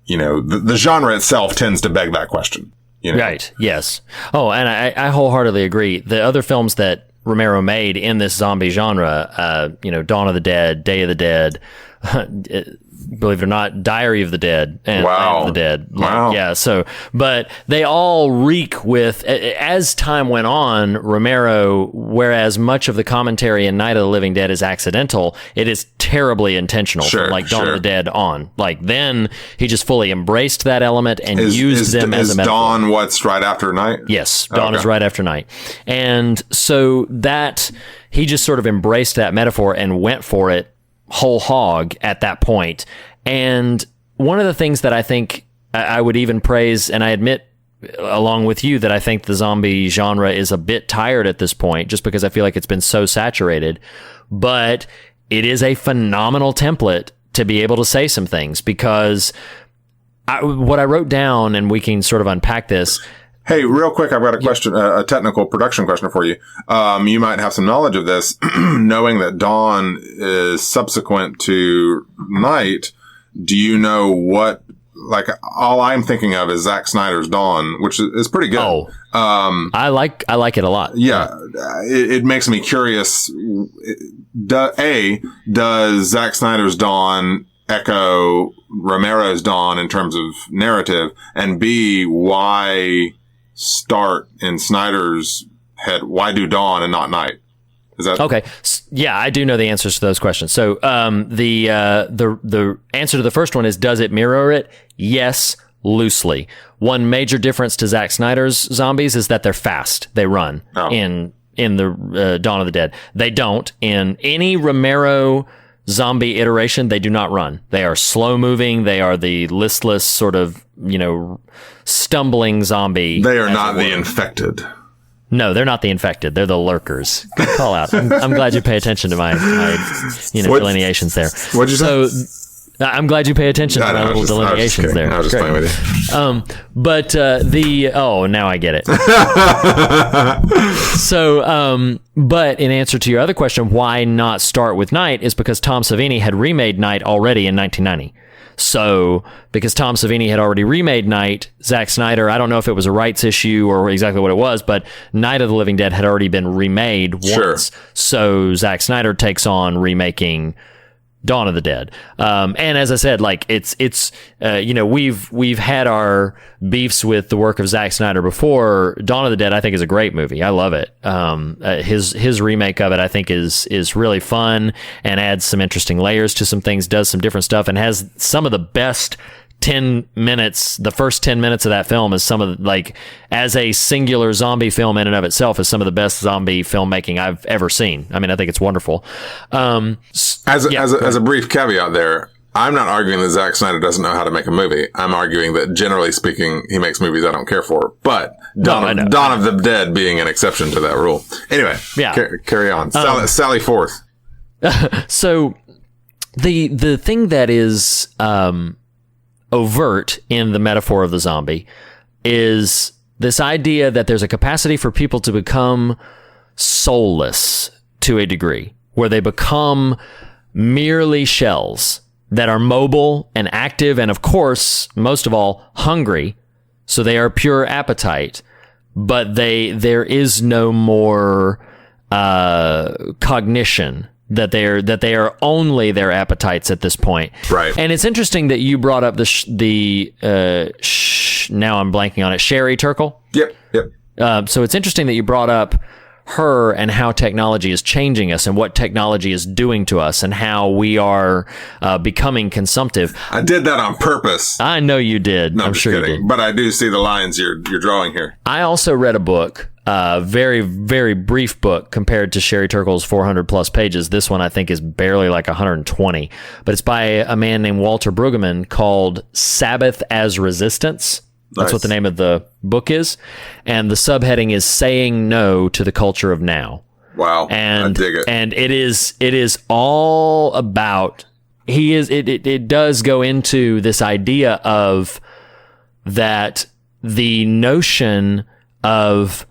you know, the genre itself tends to beg that question. You know? Right. Yes. Oh, and I wholeheartedly agree. The other films that Romero made in this zombie genre, you know, Dawn of the Dead, Day of the Dead, believe it or not, Diary of the Dead and Land of the Dead. Wow. Yeah. So, but they all reek with, as time went on, Romero, whereas much of the commentary in Night of the Living Dead is accidental, it is terribly intentional. Sure, from like Dawn of the Dead on. Like then he just fully embraced that element and used them as a metaphor. Is Dawn what's right after night? Yes. Dawn is right after night. And so that he just sort of embraced that metaphor and went for it whole hog at that point. And one of the things that I think I would even praise, and I admit along with you that I think the zombie genre is a bit tired at this point, just because I feel like it's been so saturated, but it is a phenomenal template to be able to say some things, because what I wrote down, and we can sort of unpack this. Hey, real quick, I've got a question, a technical production question for you. You might have some knowledge of this, knowing that Dawn is subsequent to Night. Do you know what, like, all I'm thinking of is Zack Snyder's Dawn, which is pretty good. Oh, I like it a lot. Yeah. It makes me curious. Does Zack Snyder's Dawn echo Romero's Dawn in terms of narrative? And B, why start in Snyder's head? Why do Dawn and not Night? Is that okay? Yeah, I do know the answers to those questions. So, the answer to the first one is, does it mirror it? Yes, loosely. One major difference to Zack Snyder's zombies is that they're fast. They run in the Dawn of the Dead. They don't in any Romero zombie iteration. They do not run. They are slow moving. They are the listless sort of, you know, stumbling zombie. They are not the infected. No, they're not the infected. They're the lurkers. Good call out. I'm glad you pay attention to my delineations there. What'd you say? So, I'm glad you pay attention to my little delineations there. I was just playing with you. But now I get it. So, but in answer to your other question, why not start with Night, is because Tom Savini had remade Night already in 1990. So, because Tom Savini had already remade Night, Zack Snyder, I don't know if it was a rights issue or exactly what it was, but Night of the Living Dead had already been remade once. Sure. So Zack Snyder takes on remaking Dawn of the Dead. And as I said, like it's we've had our beefs with the work of Zack Snyder before. Dawn of the Dead, I think, is a great movie. I love it. His remake of it, I think, is really fun and adds some interesting layers to some things, does some different stuff, and has some of the best 10 minutes. The first 10 minutes of that film is some of the, like, as a singular zombie film in and of itself, is some of the best zombie filmmaking I've ever seen. I mean, I think it's wonderful. As a brief caveat there, I'm not arguing that Zack Snyder doesn't know how to make a movie. I'm arguing that, generally speaking, he makes movies I don't care for. But Dawn of the Dead being an exception to that rule. Anyway, carry on. Sally forth. So the thing that is overt in the metaphor of the zombie is this idea that there's a capacity for people to become soulless to a degree, where they become merely shells that are mobile and active and, of course, most of all, hungry. So they are pure appetite, but there is no more cognition, that they are only their appetites at this point. Right. And it's interesting that you brought up now I'm blanking on it, Sherry Turkle. Yep. So it's interesting that you brought up her and how technology is changing us and what technology is doing to us and how we are becoming consumptive. I did that on purpose. I know you did. No, I'm sure kidding. you did. But I do see the lines you're drawing here. I also read a book, very, very brief book compared to Sherry Turkle's 400 plus pages. This one I think is barely like 120, but it's by a man named Walter Brueggemann called Sabbath as Resistance. That's what the name of the book is. And the subheading is Saying No to the Culture of Now. Wow. And, I dig it. And it is all about, it does go into this idea of that the notion of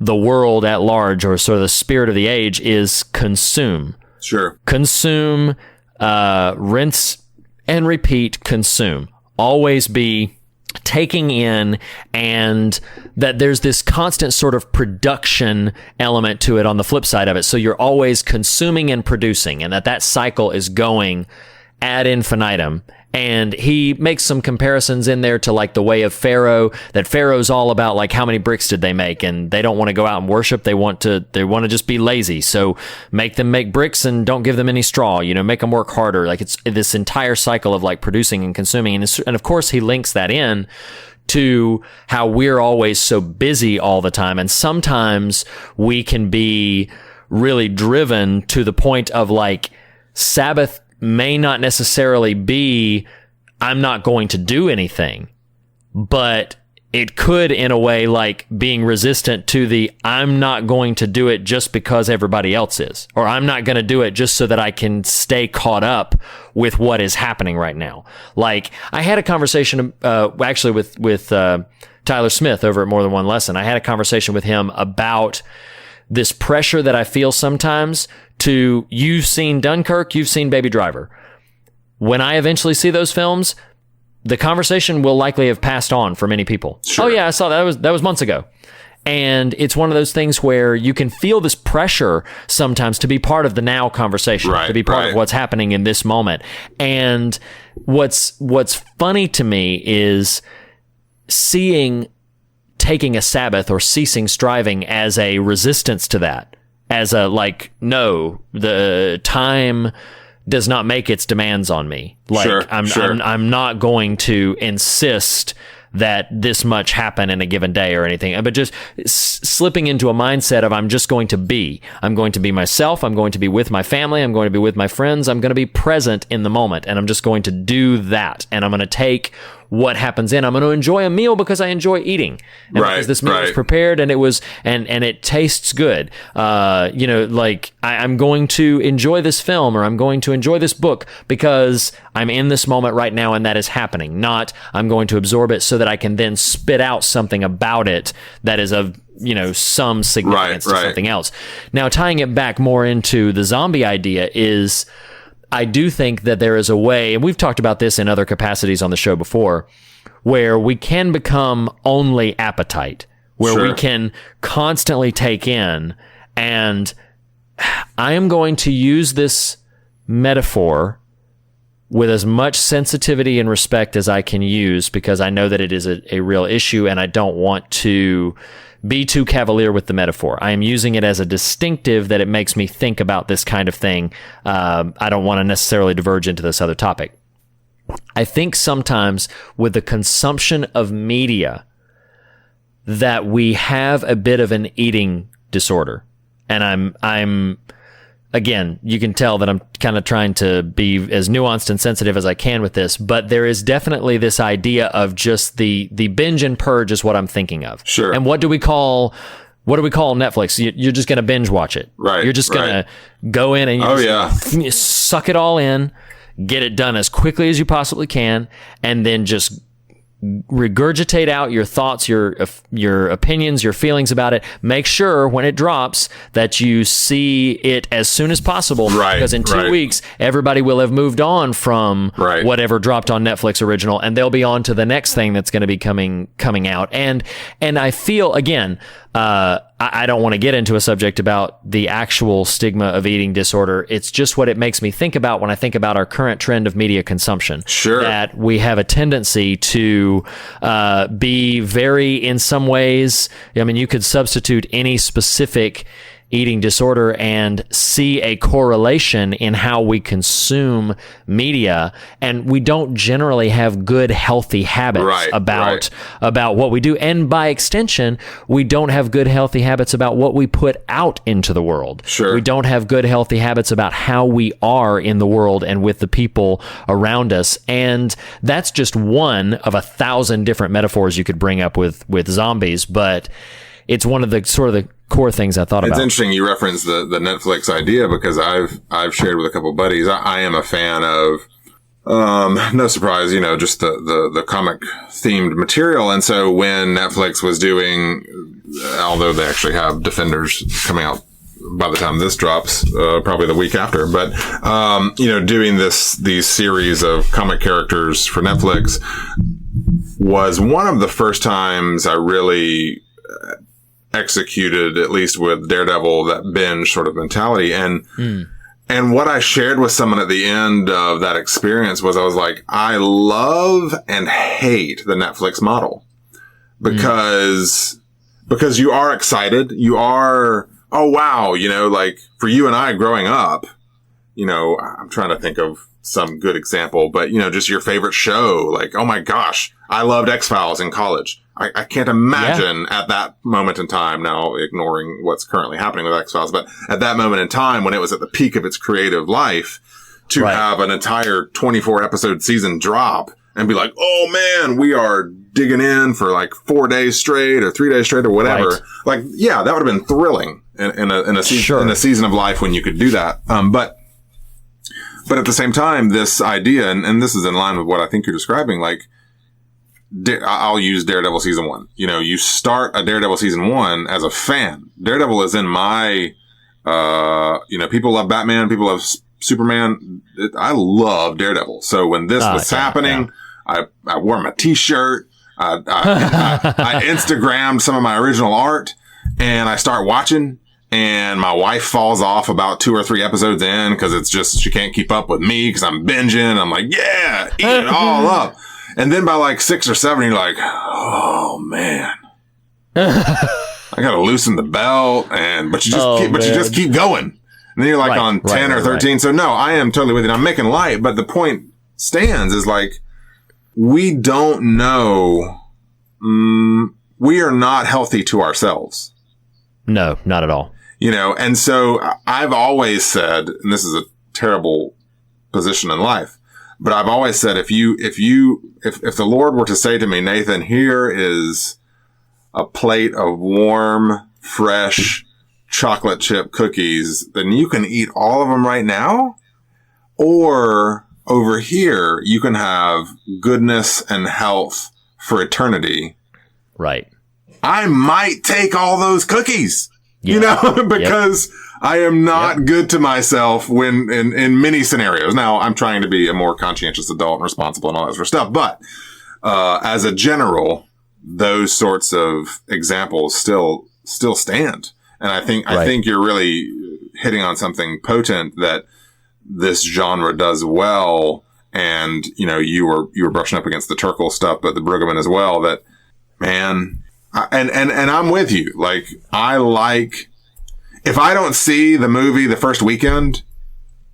the world at large, or sort of the spirit of the age, is consume. Sure. Consume, rinse and repeat, consume. Always be taking in, and that there's this constant sort of production element to it on the flip side of it. So you're always consuming and producing, and that cycle is going ad infinitum. And he makes some comparisons in there to like the way of Pharaoh, that Pharaoh's all about like how many bricks did they make, and they don't want to go out and worship. They want to just be lazy. So make them make bricks and don't give them any straw, make them work harder. Like it's this entire cycle of like producing and consuming. And of course he links that in to how we're always so busy all the time. And sometimes we can be really driven to the point of like Sabbath may not necessarily be, I'm not going to do anything, but it could in a way like being resistant to the, I'm not going to do it just because everybody else is, or I'm not going to do it just so that I can stay caught up with what is happening right now. Like I had a conversation, actually with Tyler Smith over at More Than One Lesson. I had a conversation with him about this pressure that I feel sometimes to, you've seen Dunkirk, you've seen Baby Driver. When I eventually see those films, the conversation will likely have passed on for many people. Sure. Oh yeah, I saw that. That was months ago. And it's one of those things where you can feel this pressure sometimes to be part of the now conversation, to be part of what's happening in this moment. And what's funny to me is taking a Sabbath or ceasing striving as a resistance to that, as a like, no, the time does not make its demands on me. Like I'm not going to insist that this much happen in a given day or anything, but just slipping into a mindset of I'm going to be myself. I'm going to be with my family. I'm going to be with my friends. I'm going to be present in the moment, and I'm just going to do that. And I'm going to take what happens in. I'm going to enjoy a meal because I enjoy eating, and because this meal was prepared and it was, and it tastes good. Like I'm going to enjoy this film, or I'm going to enjoy this book because I'm in this moment right now and that is happening. Not I'm going to absorb it so that I can then spit out something about it that is of some significance to something else. Now, tying it back more into the zombie idea is, I do think that there is a way, and we've talked about this in other capacities on the show before, where we can become only appetite, where we can constantly take in. And I am going to use this metaphor with as much sensitivity and respect as I can use, because I know that it is a real issue, and I don't want to be too cavalier with the metaphor. I am using it as a distinctive that it makes me think about this kind of thing. I don't want to necessarily diverge into this other topic. I think sometimes with the consumption of media that we have a bit of an eating disorder. And I'm again, you can tell that I'm kind of trying to be as nuanced and sensitive as I can with this, but there is definitely this idea of just the binge and purge is what I'm thinking of. Sure. And what do we call Netflix? You're just going to binge watch it. Right. You're just going to go in and you suck it all in, get it done as quickly as you possibly can, and then just regurgitate out your thoughts, your opinions, your feelings about it. Make sure when it drops that you see it as soon as possible, because in 2 weeks everybody will have moved on from whatever dropped on Netflix original, and they'll be on to the next thing that's going to be coming out. And I feel, again, I don't want to get into a subject about the actual stigma of eating disorder. It's just what it makes me think about when I think about our current trend of media consumption. Sure. That we have a tendency to be very, in some ways, I mean, you could substitute any specific eating disorder and see a correlation in how we consume media, and we don't generally have good, healthy habits about what we do, and by extension, we don't have good, healthy habits about what we put out into the world. Sure. We don't have good, healthy habits about how we are in the world and with the people around us, and that's just one of 1,000 different metaphors you could bring up with zombies, but it's one of the sort of the core things I thought about. It's interesting you referenced the Netflix idea, because I've shared with a couple of buddies. I am a fan of, no surprise, just the comic themed material. And so when Netflix was doing, although they actually have Defenders coming out by the time this drops, probably the week after, but, doing these series of comic characters for Netflix was one of the first times I really executed, at least with Daredevil, that binge sort of mentality. And what I shared with someone at the end of that experience was, I was like, I love and hate the Netflix model, because you are excited. You are, oh wow, like for you and I growing up, I'm trying to think of some good example, but just your favorite show, like, oh my gosh, I loved X-Files in college. I can't imagine at that moment in time, now ignoring what's currently happening with X-Files, but at that moment in time when it was at the peak of its creative life, to have an entire 24 episode season drop and be like, oh man, we are digging in for like 4 days straight or 3 days straight or whatever. Like, yeah, that would have been thrilling in a season of life when you could do that. But at the same time, this idea, and this is in line with what I think you're describing, like, I'll use Daredevil season 1. You start a Daredevil season 1 as a fan. Daredevil is in my, people love Batman, people love Superman. I love Daredevil. So when this was happening, I wore my t-shirt. I Instagrammed some of my original art, and I start watching, and my wife falls off about 2 or 3 episodes in, because it's just, she can't keep up with me because I'm binging. I'm like, yeah, eat it all up. And then by like 6 or 7, you're like, oh man, I gotta loosen the belt, but you just keep going. And then you're like on 10 or 13. Right. So no, I am totally with you. I'm making light, but the point stands is like, we don't know, we are not healthy to ourselves. No, not at all. And so I've always said, and this is a terrible position in life, but I've always said, if the Lord were to say to me, Nathan, here is a plate of warm, fresh chocolate chip cookies, then you can eat all of them right now, or over here, you can have goodness and health for eternity. Right. I might take all those cookies, because I am not good to myself when in many scenarios. Now, I'm trying to be a more conscientious adult and responsible and all that sort of stuff. But as a general, those sorts of examples still stand. And I think you're really hitting on something potent that this genre does well. And, you were brushing up against the Turkle stuff, but the Brueggemann as well, that, man, and I'm with you. Like, if I don't see the movie the first weekend,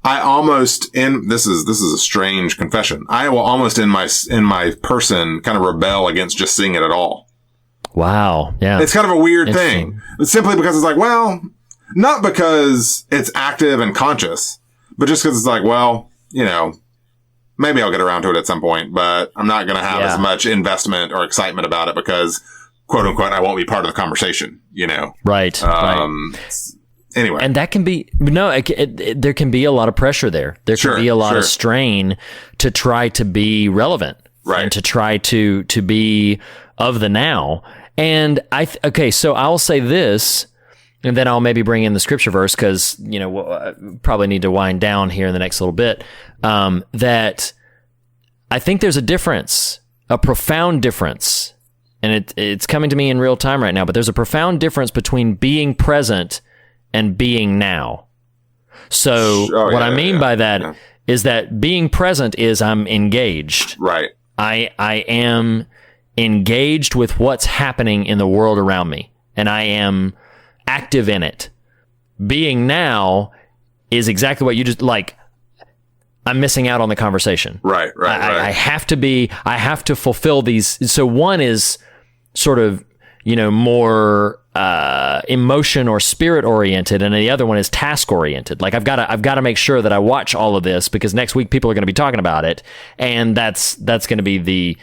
I almost this is a strange confession. I will almost in my person kind of rebel against just seeing it at all. Wow. Yeah. It's kind of a weird thing. It's simply because it's like, well, not because it's active and conscious, but just because it's like, well, maybe I'll get around to it at some point, but I'm not going to have as much investment or excitement about it because, quote unquote, I won't be part of the conversation, Right. anyway. And that can be, there can be a lot of pressure there. There can be a lot of strain to try to be relevant. Right. And to try to be of the now. And so I'll say this, and then I'll maybe bring in the scripture verse, because, we'll probably need to wind down here in the next little bit, that I think there's a difference, a profound difference, and it's coming to me in real time right now, but there's a profound difference between being present and being now. So what I mean by that is that being present is I'm engaged. Right. I am engaged with what's happening in the world around me, and I am active in it. Being now is exactly what you just, like, I'm missing out on the conversation. Right. I have to fulfill these. So one is sort of, more emotion or spirit oriented, and the other one is task oriented. Like I've got to make sure that I watch all of this, because next week people are going to be talking about it, and that's going to be the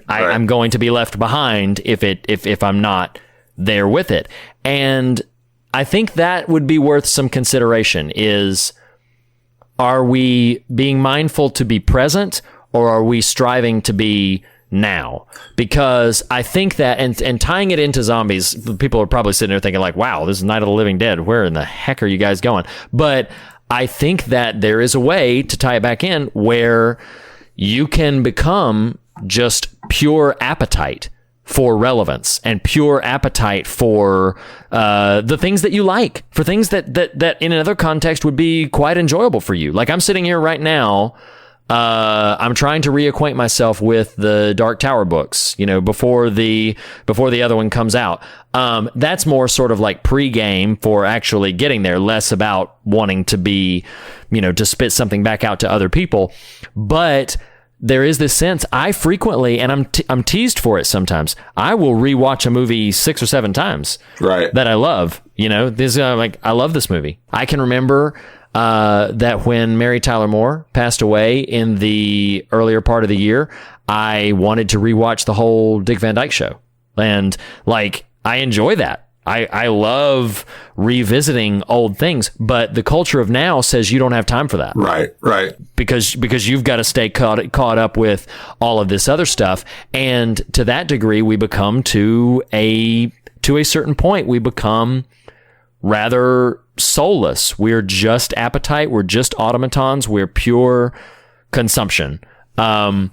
I'm going to be left behind if I'm not there with it. And I think that would be worth some consideration. Is, are we being mindful to be present, or are we striving to be now? Because I think that, and tying it into zombies, people are probably sitting there thinking like, wow, this is Night of the Living Dead. Where in the heck are you guys going? But I think that there is a way to tie it back in where you can become just pure appetite for relevance and pure appetite for the things that you like, for things that in another context would be quite enjoyable for you. Like I'm sitting here right now, I'm trying to reacquaint myself with the Dark Tower books, before the other one comes out. That's more sort of like pre-game for actually getting there, less about wanting to be, to spit something back out to other people. But there is this sense I frequently, and I'm teased for it sometimes, I will rewatch a movie 6 or 7 times. Right. That I love, this, I love this movie. I can remember that when Mary Tyler Moore passed away in the earlier part of the year, I wanted to rewatch the whole Dick Van Dyke Show. And I enjoy that. I love revisiting old things, but the culture of now says you don't have time for that. Right. Because you've got to stay caught up with all of this other stuff. And to that degree, we become to a certain point, we become rather soulless. We're just appetite. We're just automatons. We're pure consumption. I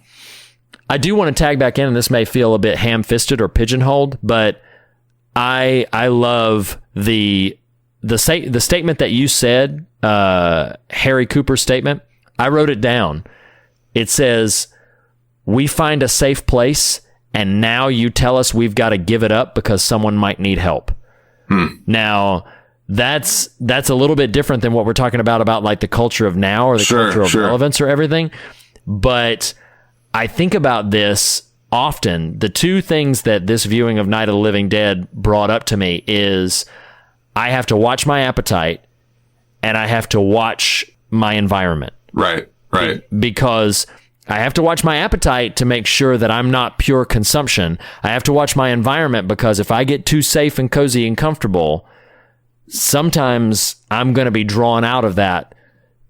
do want to tag back in, and this may feel a bit ham-fisted or pigeonholed, but I love the statement that you said, Harry Cooper's statement. I wrote it down. It says, "We find a safe place, and now you tell us we've got to give it up because someone might need help." Now, that's a little bit different than what we're talking about like the culture of now or the culture of relevance or everything. But I think about this often. The two things that this viewing of Night of the Living Dead brought up to me is I have to watch my appetite and I have to watch my environment. Right. Because I have to watch my appetite to make sure that I'm not pure consumption. I have to watch my environment because if I get too safe and cozy and comfortable, sometimes I'm going to be drawn out of that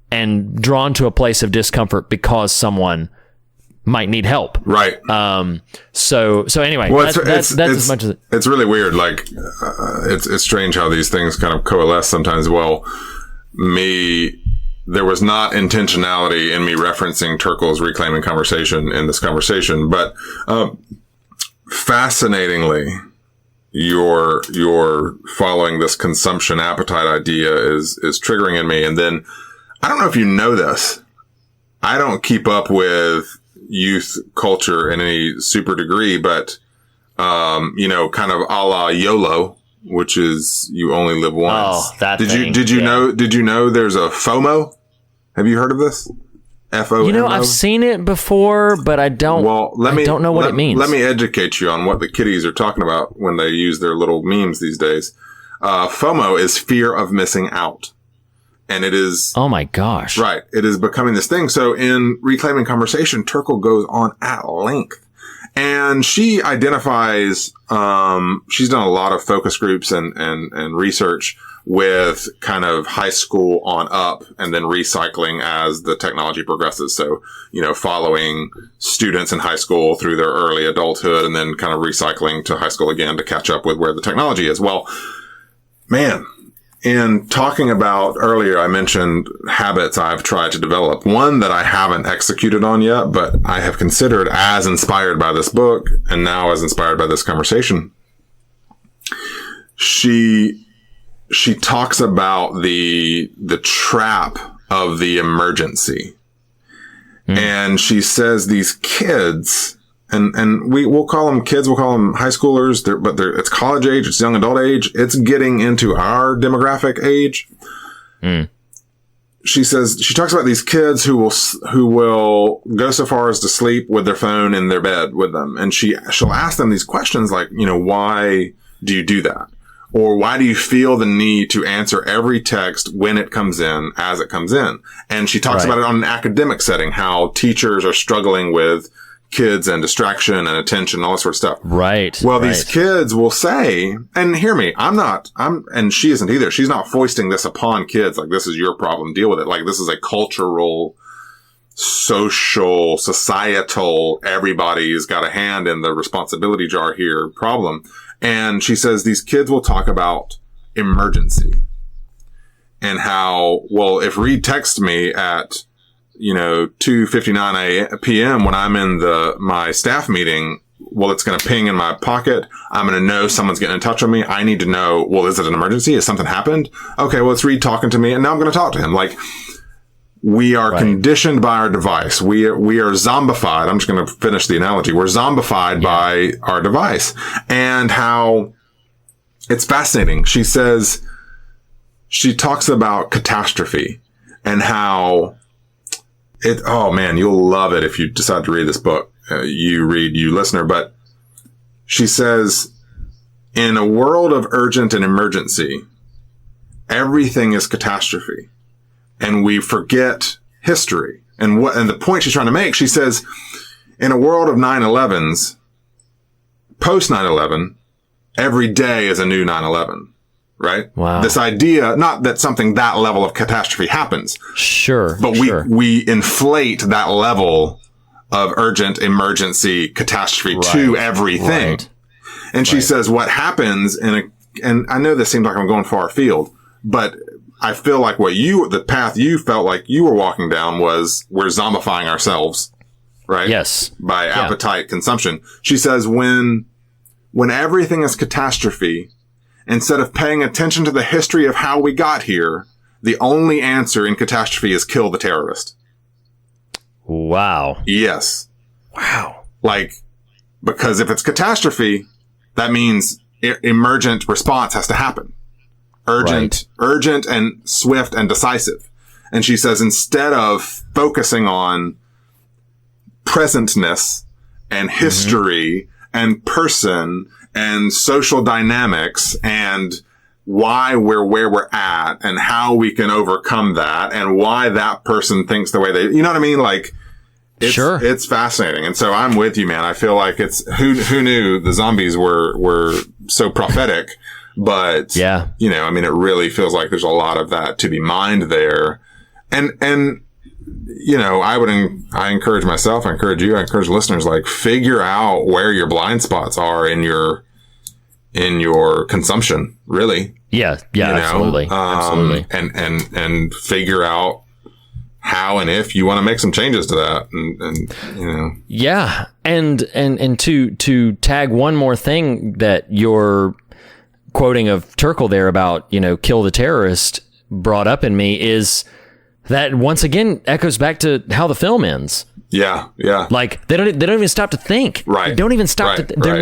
and drawn to a place of discomfort because someone might need help. Right. So anyway, well, that's as much as it's really weird. Like, it's strange how these things kind of coalesce sometimes. Well, there was not intentionality in me referencing Turkle's Reclaiming Conversation in this conversation, but, fascinatingly, your following this consumption appetite idea is triggering in me. And then I don't know if you know this. I don't keep up with youth culture in any super degree, but, kind of a la YOLO, which is you only live once. Oh, that did you know there's a FOMO? Have you heard of this? FOMO? I've seen it before, but I don't. Well, I don't know what it means. Let me educate you on what the kiddies are talking about when they use their little memes these days. FOMO is fear of missing out. And it is... Oh my gosh. Right. It is becoming this thing. So in Reclaiming Conversation, Turkle goes on at length. And she identifies, she's done a lot of focus groups and research with kind of high school on up and then recycling as the technology progresses. So, following students in high school through their early adulthood and then kind of recycling to high school again to catch up with where the technology is. Well, man, in talking about earlier, I mentioned habits I've tried to develop. One that I haven't executed on yet, but I have considered as inspired by this book and now as inspired by this conversation. She talks about the trap of the emergency. And she says these kids, and we'll call them kids, we'll call them high schoolers, it's college age, it's young adult age, it's getting into our demographic age. She talks about these kids who will go so far as to sleep with their phone in their bed with them. And she'll ask them these questions like, why do you do that? Or why do you feel the need to answer every text when it comes in, as it comes in? And she talks about it on an academic setting, how teachers are struggling with kids and distraction and attention, all that sort of stuff. Right. Well, these kids will say, and hear me, and she isn't either. She's not foisting this upon kids. Like, this is your problem. Deal with it. Like, this is a cultural, social, societal, everybody's got a hand in the responsibility jar here problem. And she says these kids will talk about emergency and how, well, if Reed texts me at, 2:59 p.m. when I'm in my staff meeting, well, it's going to ping in my pocket. I'm going to know someone's getting in touch with me. I need to know, well, is it an emergency? Has something happened? Okay, well, it's Reed talking to me, and now I'm going to talk to him. Like, we are conditioned by our device. We are zombified. I'm just going to finish the analogy. We're zombified by our device, and how it's fascinating. She talks about catastrophe and how oh man, you'll love it if you decide to read this book. You listener, but she says, in a world of urgent and emergency, everything is catastrophe. And we forget history. And the point she's trying to make, she says, in a world of 9/11s, post 9/11, every day is a new 9/11, right? Wow. This idea, not that something that level of catastrophe happens. Sure. But we inflate that level of urgent emergency catastrophe to everything. Right. And she says what happens and I know this seems like I'm going far afield, but I feel like the path you felt like you were walking down was we're zombifying ourselves, right? Yes. By appetite consumption. She says when everything is catastrophe, instead of paying attention to the history of how we got here, the only answer in catastrophe is kill the terrorist. Wow. Yes. Wow. Because if it's catastrophe, that means emergent response has to happen. Urgent and swift and decisive. And she says, instead of focusing on presentness and history and person and social dynamics and why we're where we're at and how we can overcome that and why that person thinks the way they, you know what I mean? It's fascinating. And so I'm with you, man. I feel like who knew the zombies were so prophetic. But, it really feels like there's a lot of that to be mined there. And, I encourage myself, I encourage you, I encourage listeners, figure out where your blind spots are in your consumption, really. Yeah. Absolutely. Absolutely. And figure out how and if you want to make some changes to that. And Yeah. And to tag one more thing that you're quoting of Turkle there about, kill the terrorist brought up in me is that once again echoes back to how the film ends. Yeah. Yeah. They don't even stop to think. Right. They don't even stop they're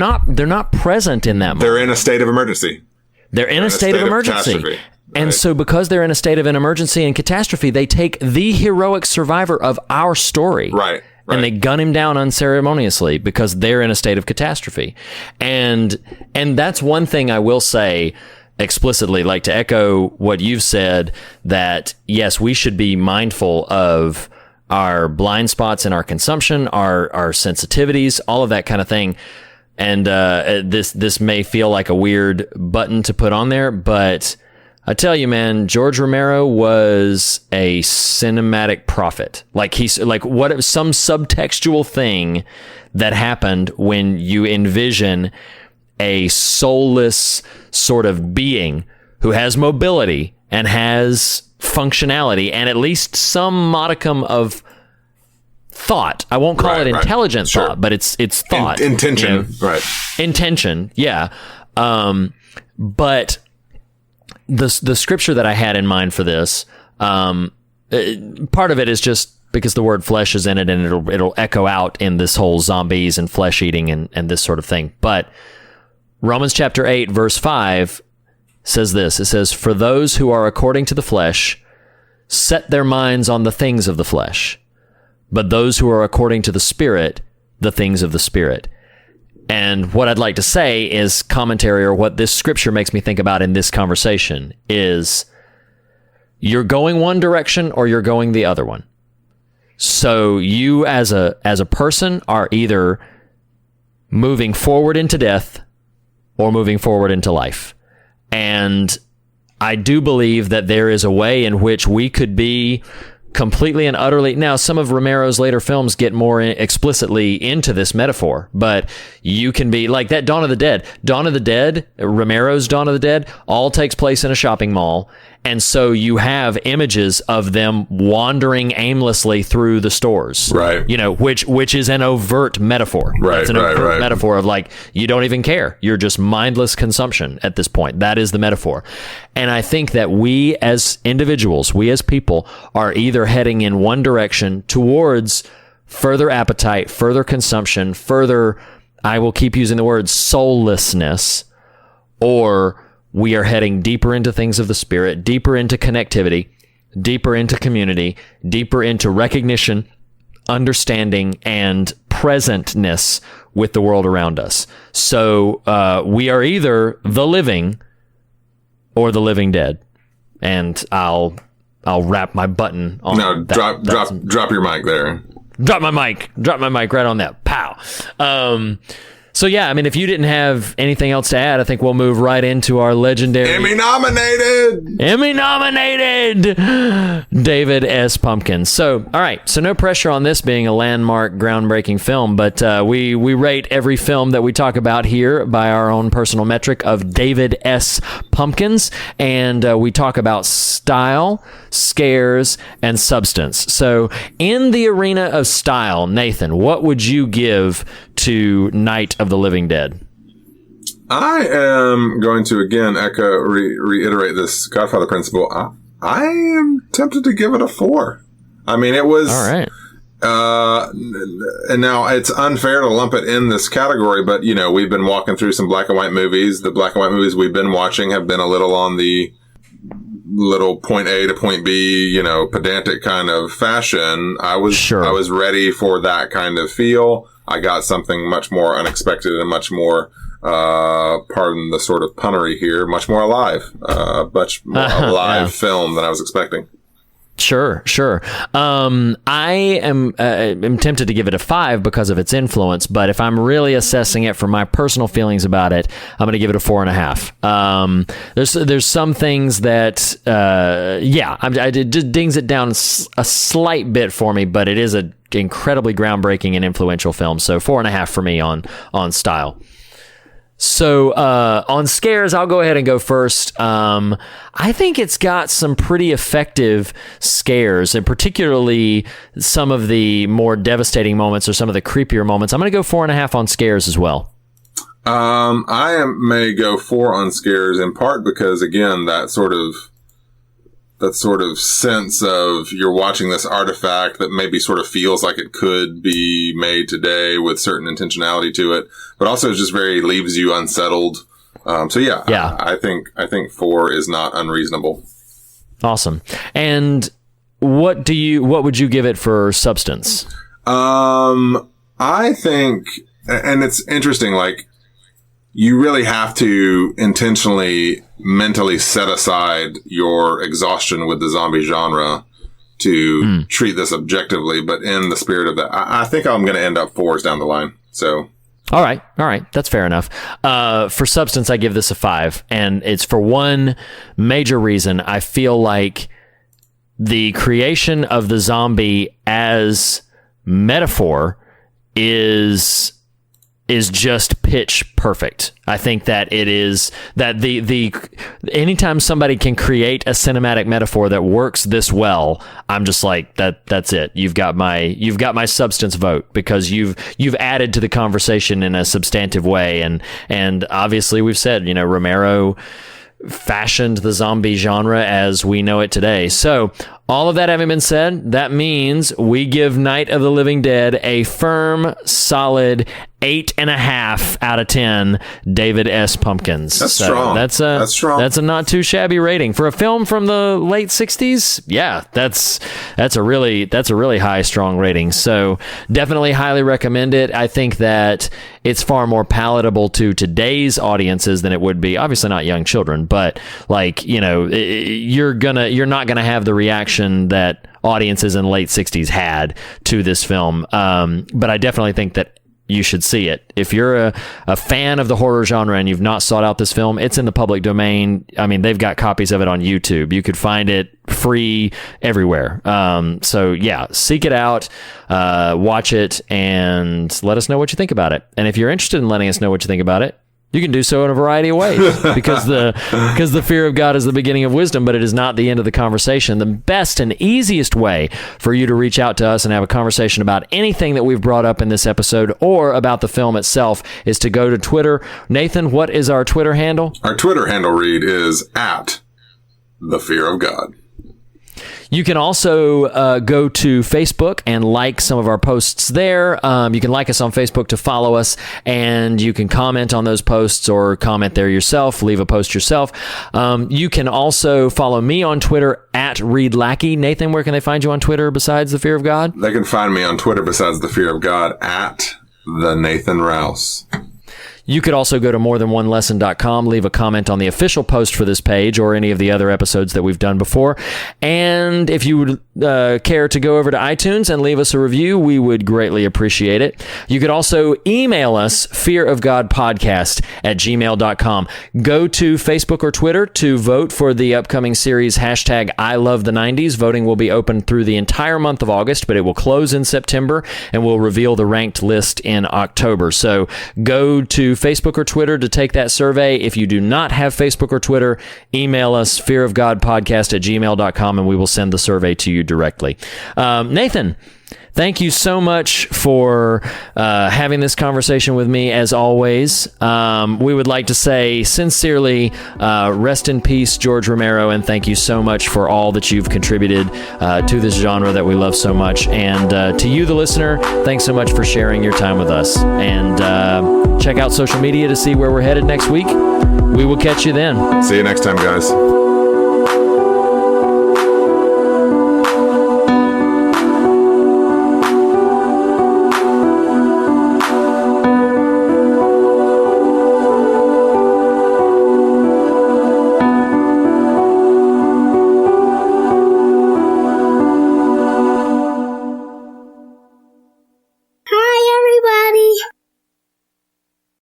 not present in that moment. They're in a state of emergency. They're in a state of emergency. Right. And so because they're in a state of an emergency and catastrophe, they take the heroic survivor of our story. Right. And they gun him down unceremoniously because they're in a state of catastrophe. And that's one thing I will say explicitly, to echo what you've said, that yes, we should be mindful of our blind spots in our consumption, our sensitivities, all of that kind of thing. And this may feel like a weird button to put on there, but I tell you, man, George Romero was a cinematic prophet. Like some subtextual thing that happened when you envision a soulless sort of being who has mobility and has functionality and at least some modicum of thought. I won't call it intelligent thought, but it's thought. Intention, right. Intention, yeah. But the scripture that I had in mind for this, part of it is just because the word flesh is in it, and it'll echo out in this whole zombies and flesh eating and this sort of thing. But Romans chapter 8, verse 5 says this. It says, "For those who are according to the flesh set their minds on the things of the flesh, but those who are according to the Spirit, the things of the Spirit." And what I'd like to say is commentary, or what this scripture makes me think about in this conversation, is you're going one direction or you're going the other one. So you as a person are either moving forward into death or moving forward into life. And I do believe that there is a way in which we could be completely and utterly... Now, some of Romero's later films get more explicitly into this metaphor, but you can be like that Dawn of the Dead. Dawn of the Dead, Romero's Dawn of the Dead, all takes place in a shopping mall. And so you have images of them wandering aimlessly through the stores, right? You know, which is an overt metaphor. Right, it's an overt metaphor of like, you don't even care. You're just mindless consumption at this point. That is the metaphor. And I think that we as individuals, we as people, are either heading in one direction towards further appetite, further consumption, further, I will keep using the word soullessness, or we are heading deeper into things of the Spirit, deeper into connectivity, deeper into community, deeper into recognition, understanding, and presentness with the world around us. So we are either the living or the living dead. And I'll wrap my button on that. Drop your mic there. Drop my mic right on that. Pow. So yeah, I mean, if you didn't have anything else to add, I think we'll move right into our legendary Emmy nominated David S. Pumpkins. So, all right. So no pressure on this being a landmark, groundbreaking film, but we rate every film that we talk about here by our own personal metric of David S. Pumpkins, and we talk about style, scares, and substance. So in the arena of style, Nathan, what would you give to Night of the Living Dead? I am going to again reiterate this Godfather principle. I am tempted to give it a 4. I mean, it was all right. And now it's unfair to lump it in this category, but you know, we've been walking through some black and white movies. The black and white movies we've been watching have been a little on the little point A to point B, you know, pedantic kind of fashion. I was ready for that kind of feel. I got something much more unexpected and much more, pardon the sort of punnery here, much more alive, much more alive film than I was expecting. Sure. I am tempted to give it a 5 because of its influence, but if I'm really assessing it for my personal feelings about it, I'm going to give it a 4.5. There's some things that, it just dings it down a slight bit for me, but it is an incredibly groundbreaking and influential film. So 4.5 for me on style. So on scares, I'll go ahead and go first. I think it's got some pretty effective scares, and particularly some of the more devastating moments or some of the creepier moments. I'm going to go 4.5 on scares as well. I may go 4 on scares, in part because, again, that sort of sense of you're watching this artifact that maybe sort of feels like it could be made today with certain intentionality to it, but also just leaves you unsettled. I think 4 is not unreasonable. Awesome. And what would you give it for substance? I think, and it's interesting, like, you really have to intentionally, mentally set aside your exhaustion with the zombie genre to treat this objectively. But in the spirit of that, I think I'm going to end up 4s down the line. So All right. That's fair enough. For substance, I give this a 5. And it's for one major reason. I feel like the creation of the zombie as metaphor is just pitch perfect. I think that it is that the anytime somebody can create a cinematic metaphor that works this well, I'm just like that's it. You've got my substance vote, because you've added to the conversation in a substantive way, and obviously we've said, Romero fashioned the zombie genre as we know it today. So all of that having been said, that means we give Night of the Living Dead a firm, solid 8.5 out of 10 David S. Pumpkins. That's strong. That's strong. That's a not too shabby rating for a film from the late 60s. Yeah, that's a really high, strong rating. So definitely highly recommend it. I think that it's far more palatable to today's audiences than it would be. Obviously not young children, but you're not gonna have the reaction that audiences in the late 60s had to this film. But I definitely think that you should see it. If you're a fan of the horror genre and you've not sought out this film, it's in the public domain. I mean, they've got copies of it on YouTube. You could find it free everywhere. So yeah, seek it out, watch it, and let us know what you think about it. And if you're interested in letting us know what you think about it, you can do so in a variety of ways, because the fear of God is the beginning of wisdom, but it is not the end of the conversation. The best and easiest way for you to reach out to us and have a conversation about anything that we've brought up in this episode or about the film itself is to go to Twitter. Nathan, what is our Twitter handle? Our Twitter handle, Reed, is @thefearofgod. You can also go to Facebook and like some of our posts there. You can like us on Facebook to follow us, and you can comment on those posts or comment there yourself, leave a post yourself. You can also follow me on Twitter @ReedLackey. Nathan, where can they find you on Twitter besides The Fear of God? They can find me on Twitter besides The Fear of God @TheNathanRouse. You could also go to morethanonelesson.com, leave a comment on the official post for this page or any of the other episodes that we've done before. And if you would care to go over to iTunes and leave us a review, we would greatly appreciate it. You could also email us, fearofgodpodcast@gmail.com. Go to Facebook or Twitter to vote for the upcoming series #ILoveThe90s. Voting will be open through the entire month of August, but it will close in September, and we'll reveal the ranked list in October. So go to Facebook or Twitter to take that survey. If you do not have Facebook or Twitter, email us, fearofgodpodcast@gmail.com, and we will send the survey to you directly. Nathan, thank you so much for having this conversation with me, as always. We would like to say sincerely, rest in peace, George Romero, and thank you so much for all that you've contributed to this genre that we love so much. And to you, the listener, thanks so much for sharing your time with us. And check out social media to see where we're headed next week. We will catch you then. See you next time, guys.